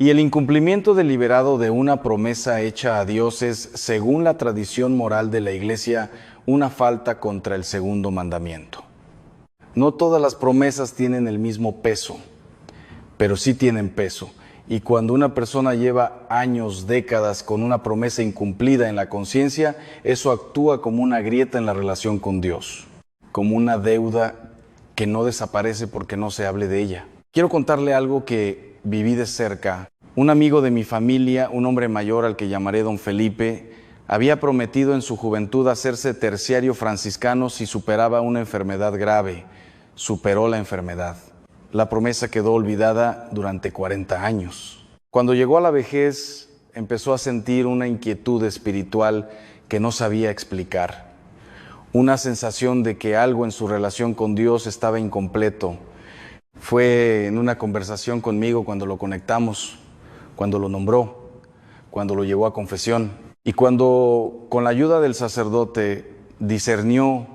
Y el incumplimiento deliberado de una promesa hecha a Dios es, según la tradición moral de la Iglesia, una falta contra el segundo mandamiento. No todas las promesas tienen el mismo peso, pero sí tienen peso. Y cuando una persona lleva años, décadas con una promesa incumplida en la conciencia, eso actúa como una grieta en la relación con Dios, como una deuda que no desaparece porque no se hable de ella. Quiero contarle algo que viví de cerca. Un amigo de mi familia, un hombre mayor al que llamaré don Felipe, había prometido en su juventud hacerse terciario franciscano si superaba una enfermedad grave. Superó la enfermedad. La promesa quedó olvidada durante 40 años. Cuando llegó a la vejez, empezó a sentir una inquietud espiritual que no sabía explicar. Una sensación de que algo en su relación con Dios estaba incompleto. Fue en una conversación conmigo cuando lo conectamos, cuando lo nombró, cuando lo llevó a confesión. Y cuando, con la ayuda del sacerdote, discernió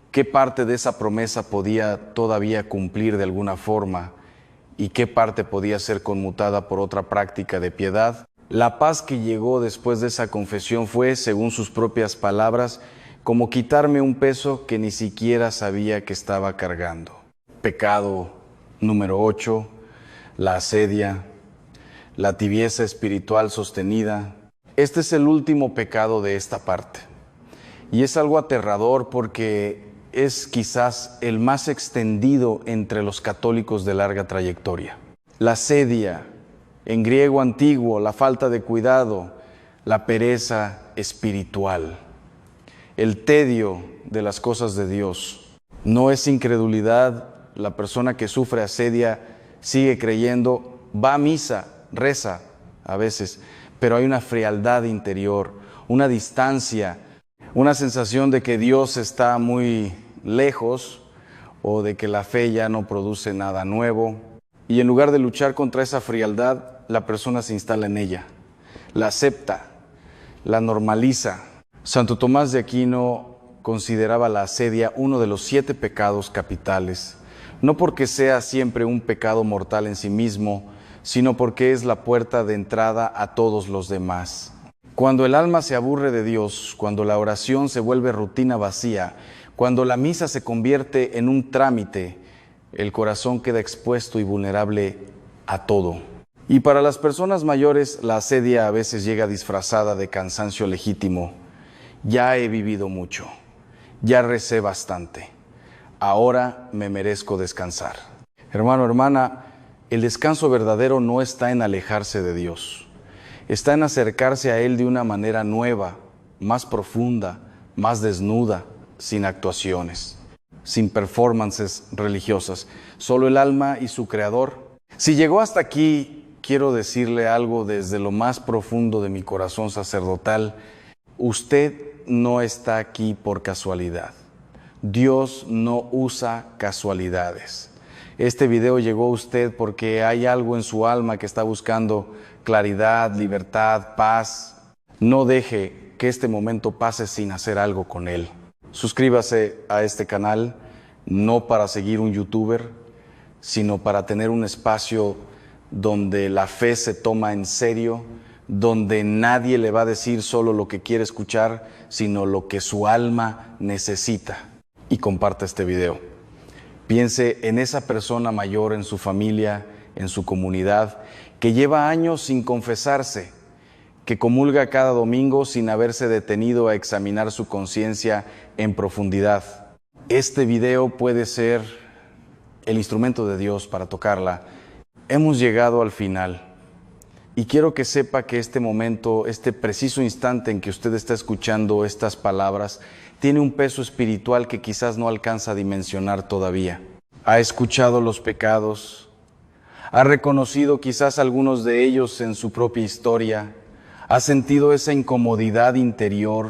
qué parte de esa promesa podía todavía cumplir de alguna forma y qué parte podía ser conmutada por otra práctica de piedad, la paz que llegó después de esa confesión fue, según sus propias palabras, como quitarme un peso que ni siquiera sabía que estaba cargando. Pecado número 8, la asedia, la tibieza espiritual sostenida. Este es el último pecado de esta parte. Y es algo aterrador porque es quizás el más extendido entre los católicos de larga trayectoria. La asedia, en griego antiguo, la falta de cuidado, la pereza espiritual, el tedio de las cosas de Dios. No es incredulidad, la persona que sufre asedia sigue creyendo, va a misa, reza a veces, pero hay una frialdad interior, una distancia, una sensación de que Dios está muy lejos o de que la fe ya no produce nada nuevo. Y en lugar de luchar contra esa frialdad, la persona se instala en ella, la acepta, la normaliza. Santo Tomás de Aquino consideraba la asedia uno de los 7 pecados capitales, no porque sea siempre un pecado mortal en sí mismo, sino porque es la puerta de entrada a todos los demás. Cuando el alma se aburre de Dios, cuando la oración se vuelve rutina vacía, cuando la misa se convierte en un trámite, el corazón queda expuesto y vulnerable a todo. Y para las personas mayores, la asedia a veces llega disfrazada de cansancio legítimo. Ya he vivido mucho, ya recé bastante, ahora me merezco descansar. Hermano, hermana, el descanso verdadero no está en alejarse de Dios, está en acercarse a Él de una manera nueva, más profunda, más desnuda, sin actuaciones, sin performances religiosas, solo el alma y su Creador. Si llegó hasta aquí, quiero decirle algo desde lo más profundo de mi corazón sacerdotal. Usted no está aquí por casualidad. Dios no usa casualidades. Este video llegó a usted porque hay algo en su alma que está buscando claridad, libertad, paz. No deje que este momento pase sin hacer algo con él. Suscríbase a este canal, no para seguir un youtuber, sino para tener un espacio donde la fe se toma en serio, donde nadie le va a decir solo lo que quiere escuchar, sino lo que su alma necesita. Y comparta este video. Piense en esa persona mayor en su familia, en su comunidad, que lleva años sin confesarse, que comulga cada domingo sin haberse detenido a examinar su conciencia en profundidad. Este video puede ser el instrumento de Dios para tocarla. Hemos llegado al final. Y quiero que sepa que este momento, este preciso instante en que usted está escuchando estas palabras, tiene un peso espiritual que quizás no alcanza a dimensionar todavía. Ha escuchado los pecados, ha reconocido quizás algunos de ellos en su propia historia, ha sentido esa incomodidad interior,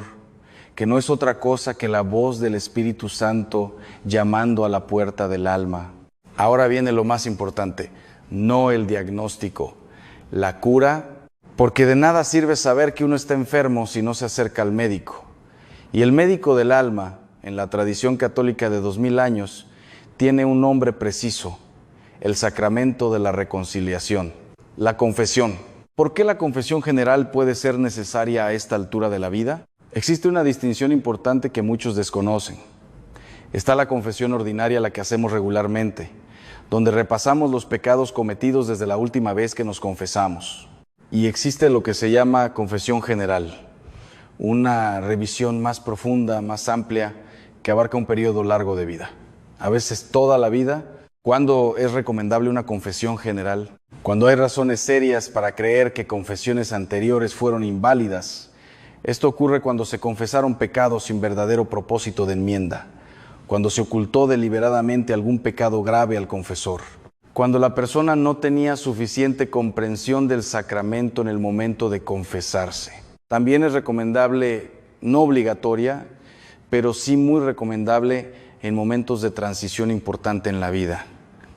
que no es otra cosa que la voz del Espíritu Santo llamando a la puerta del alma. Ahora viene lo más importante, no el diagnóstico, la cura, porque de nada sirve saber que uno está enfermo si no se acerca al médico. Y el médico del alma, en la tradición católica de 2000 años, tiene un nombre preciso, el sacramento de la reconciliación, la confesión. ¿Por qué la confesión general puede ser necesaria a esta altura de la vida? Existe una distinción importante que muchos desconocen. Está la confesión ordinaria, la que hacemos regularmente. donde repasamos los pecados cometidos desde la última vez que nos confesamos. Y existe lo que se llama confesión general, una revisión más profunda, más amplia, que abarca un periodo largo de vida, a veces toda la vida. ¿Cuándo es recomendable una confesión general? Cuando hay razones serias para creer que confesiones anteriores fueron inválidas. Esto ocurre cuando se confesaron pecados sin verdadero propósito de enmienda, cuando se ocultó deliberadamente algún pecado grave al confesor, cuando la persona no tenía suficiente comprensión del sacramento en el momento de confesarse. También es recomendable, no obligatoria, pero sí muy recomendable en momentos de transición importante en la vida.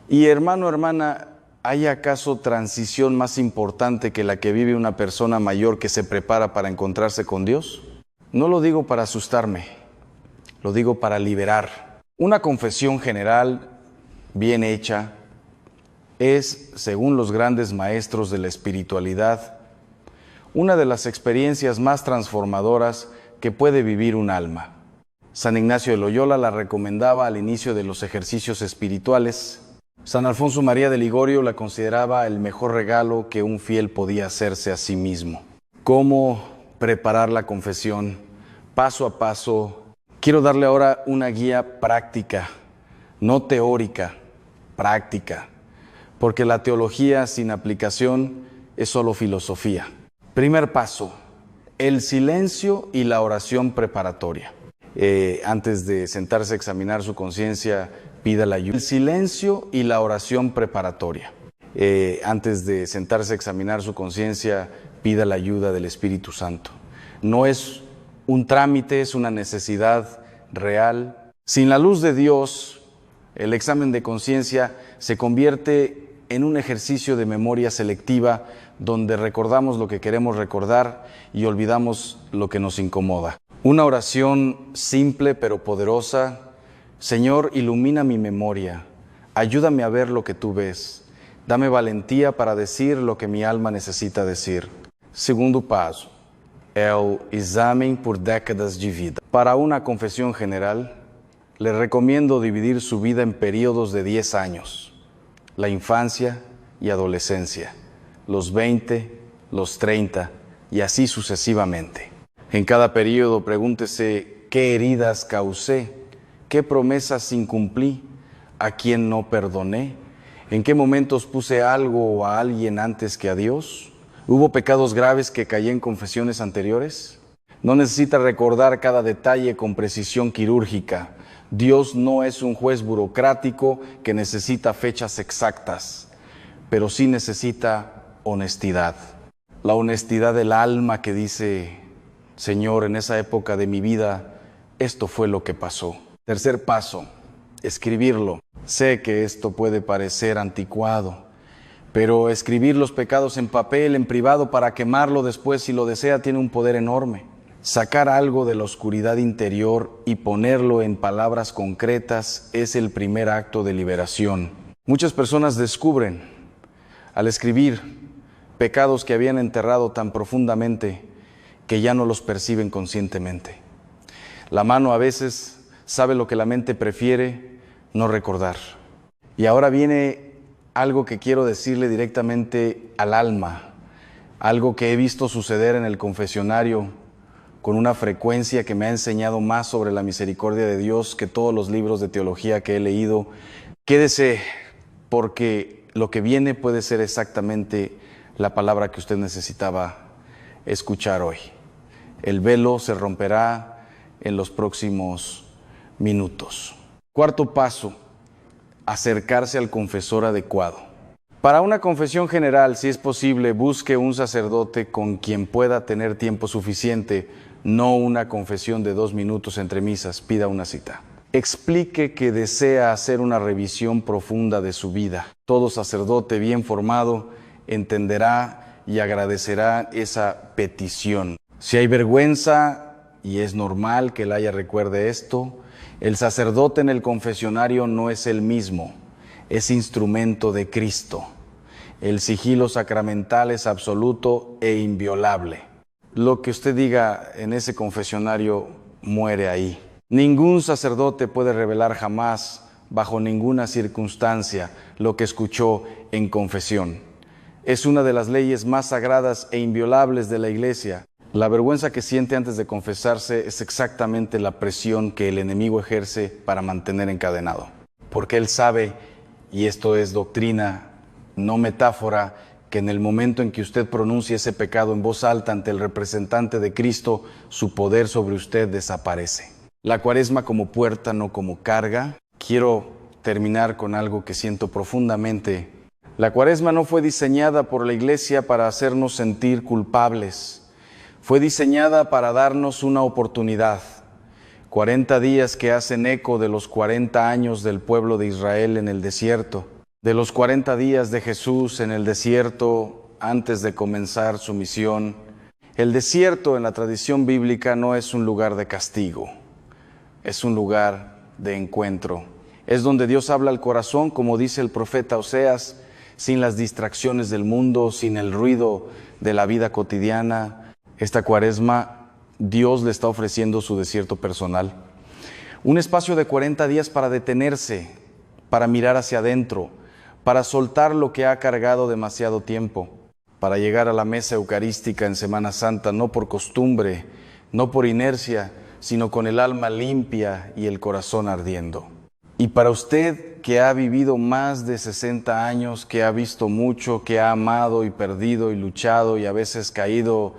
Y hermano, hermana, ¿hay acaso transición más importante que la que vive una persona mayor que se prepara para encontrarse con Dios? No lo digo para asustarme, lo digo para liberar. Una confesión general, bien hecha, es, según los grandes maestros de la espiritualidad, una de las experiencias más transformadoras que puede vivir un alma. San Ignacio de Loyola la recomendaba al inicio de los ejercicios espirituales. San Alfonso María de Ligorio la consideraba el mejor regalo que un fiel podía hacerse a sí mismo. ¿Cómo preparar la confesión? Paso a paso. Quiero darle ahora una guía práctica, no teórica, práctica, porque la teología sin aplicación es solo filosofía. Primer paso, el silencio y la oración preparatoria. Antes de sentarse a examinar su conciencia, pida la ayuda. El silencio y la oración preparatoria. Antes de sentarse a examinar su conciencia, pida la ayuda del Espíritu Santo. No es un trámite, es una necesidad real. Sin la luz de Dios, el examen de conciencia se convierte en un ejercicio de memoria selectiva donde recordamos lo que queremos recordar y olvidamos lo que nos incomoda. Una oración simple pero poderosa. Señor, ilumina mi memoria, ayúdame a ver lo que tú ves, dame valentía para decir lo que mi alma necesita decir. Segundo paso, el examen por décadas de vida. Para una confesión general, le recomiendo dividir su vida en periodos de 10 años, la infancia y adolescencia, los 20, los 30 y así sucesivamente. En cada periodo pregúntese qué heridas causé, ¿qué promesas incumplí? ¿A quién no perdoné? ¿En qué momentos puse algo o a alguien antes que a Dios? ¿Hubo pecados graves que caí en confesiones anteriores? No necesita recordar cada detalle con precisión quirúrgica. Dios no es un juez burocrático que necesita fechas exactas, pero sí necesita honestidad. La honestidad del alma que dice, Señor, en esa época de mi vida, esto fue lo que pasó. Tercer paso, escribirlo. Sé que esto puede parecer anticuado, pero escribir los pecados en papel, en privado, para quemarlo después si lo desea, tiene un poder enorme. Sacar algo de la oscuridad interior y ponerlo en palabras concretas es el primer acto de liberación. Muchas personas descubren, al escribir, pecados que habían enterrado tan profundamente que ya no los perciben conscientemente. La mano a veces sabe lo que la mente prefiere no recordar. Y ahora viene algo que quiero decirle directamente al alma, algo que he visto suceder en el confesionario con una frecuencia que me ha enseñado más sobre la misericordia de Dios que todos los libros de teología que he leído. Quédese, porque lo que viene puede ser exactamente la palabra que usted necesitaba escuchar hoy. El velo se romperá en los próximos minutos. Cuarto paso, acercarse al confesor adecuado. Para una confesión general, si es posible, busque un sacerdote con quien pueda tener tiempo suficiente, no una confesión de 2 minutos entre misas, pida una cita. Explique que desea hacer una revisión profunda de su vida. Todo sacerdote bien formado entenderá y agradecerá esa petición. Si hay vergüenza, y es normal que el aya recuerde esto, el sacerdote en el confesionario no es el mismo, es instrumento de Cristo. El sigilo sacramental es absoluto e inviolable. Lo que usted diga en ese confesionario muere ahí. Ningún sacerdote puede revelar jamás bajo ninguna circunstancia lo que escuchó en confesión. Es una de las leyes más sagradas e inviolables de la Iglesia. La vergüenza que siente antes de confesarse es exactamente la presión que el enemigo ejerce para mantener encadenado. Porque él sabe, y esto es doctrina, no metáfora, que en el momento en que usted pronuncie ese pecado en voz alta ante el representante de Cristo, su poder sobre usted desaparece. La Cuaresma como puerta, no como carga. Quiero terminar con algo que siento profundamente. La Cuaresma no fue diseñada por la Iglesia para hacernos sentir culpables. Fue diseñada para darnos una oportunidad. 40 días que hacen eco de los 40 años del pueblo de Israel en el desierto, de los 40 días de Jesús en el desierto antes de comenzar su misión. El desierto en la tradición bíblica no es un lugar de castigo, es un lugar de encuentro. Es donde Dios habla al corazón, como dice el profeta Oseas, sin las distracciones del mundo, sin el ruido de la vida cotidiana. Esta Cuaresma, Dios le está ofreciendo su desierto personal. Un espacio de 40 días para detenerse, para mirar hacia adentro, para soltar lo que ha cargado demasiado tiempo, para llegar a la mesa eucarística en Semana Santa, no por costumbre, no por inercia, sino con el alma limpia y el corazón ardiendo. Y para usted que ha vivido más de 60 años, que ha visto mucho, que ha amado y perdido y luchado y a veces caído,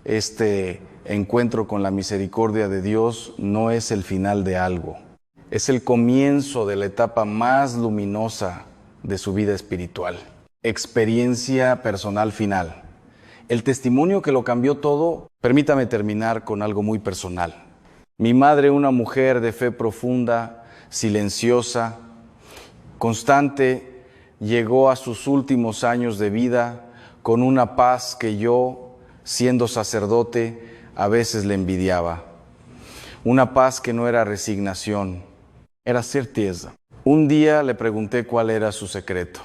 este encuentro con la misericordia de Dios no es el final de algo, es el comienzo de la etapa más luminosa de su vida espiritual. Experiencia personal final. El testimonio que lo cambió todo. Permítame terminar con algo muy personal. Mi madre, una mujer de fe profunda, silenciosa, constante, llegó a sus últimos años de vida con una paz que yo, siendo sacerdote, a veces le envidiaba. Una paz que no era resignación, era certeza. Un día le pregunté cuál era su secreto.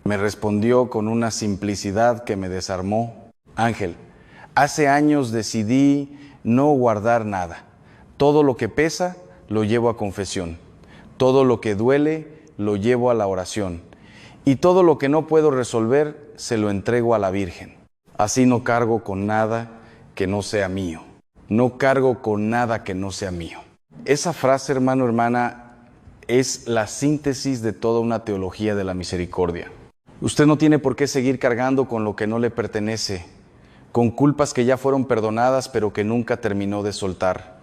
Me respondió con una simplicidad que me desarmó. Ángel, hace años decidí no guardar nada. Todo lo que pesa lo llevo a confesión. Todo lo que duele lo llevo a la oración. Y todo lo que no puedo resolver se lo entrego a la Virgen. Así no cargo con nada que no sea mío. No cargo con nada que no sea mío. Esa frase, hermano, hermana, es la síntesis de toda una teología de la misericordia. Usted no tiene por qué seguir cargando con lo que no le pertenece, con culpas que ya fueron perdonadas pero que nunca terminó de soltar,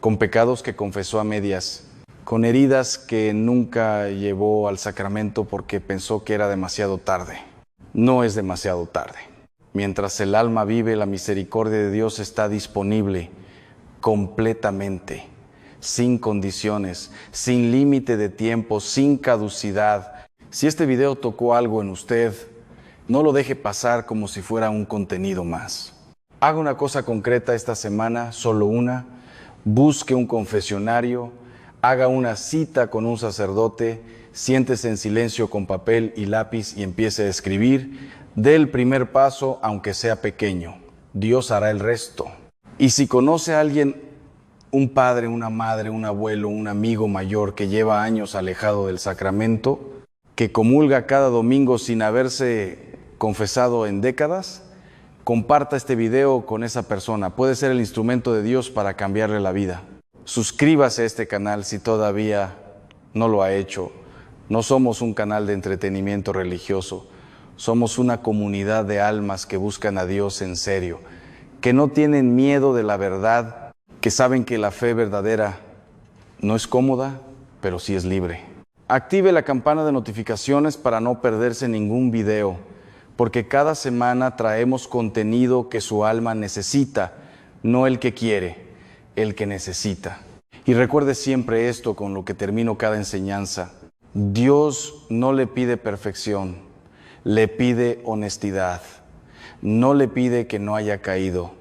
con pecados que confesó a medias, con heridas que nunca llevó al sacramento porque pensó que era demasiado tarde. No es demasiado tarde. Mientras el alma vive, la misericordia de Dios está disponible completamente, sin condiciones, sin límite de tiempo, sin caducidad. Si este video tocó algo en usted, no lo deje pasar como si fuera un contenido más. Haga una cosa concreta esta semana, solo una. Busque un confesionario, haga una cita con un sacerdote, siéntese en silencio con papel y lápiz y empiece a escribir. Dé el primer paso, aunque sea pequeño. Dios hará el resto. Y si conoce a alguien, un padre, una madre, un abuelo, un amigo mayor que lleva años alejado del sacramento, que comulga cada domingo sin haberse confesado en décadas, comparta este video con esa persona. Puede ser el instrumento de Dios para cambiarle la vida. Suscríbase a este canal si todavía no lo ha hecho. No somos un canal de entretenimiento religioso. Somos una comunidad de almas que buscan a Dios en serio, que no tienen miedo de la verdad, que saben que la fe verdadera no es cómoda, pero sí es libre. Active la campana de notificaciones para no perderse ningún video, porque cada semana traemos contenido que su alma necesita, no el que quiere, el que necesita. Y recuerde siempre esto con lo que termino cada enseñanza. Dios no le pide perfección, le pide honestidad. No le pide que no haya caído,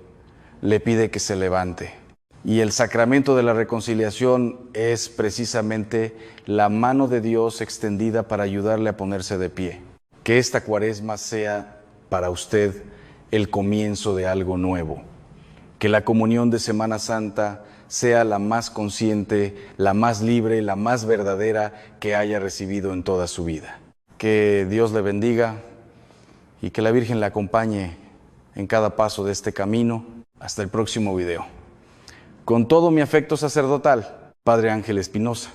le pide que se levante. Y el sacramento de la reconciliación es precisamente la mano de Dios extendida para ayudarle a ponerse de pie. Que esta Cuaresma sea para usted el comienzo de algo nuevo. Que la comunión de Semana Santa sea la más consciente, la más libre, la más verdadera que haya recibido en toda su vida. Que Dios le bendiga y que la Virgen le acompañe en cada paso de este camino. Hasta el próximo video. Con todo mi afecto sacerdotal, Padre Ángel Espinosa.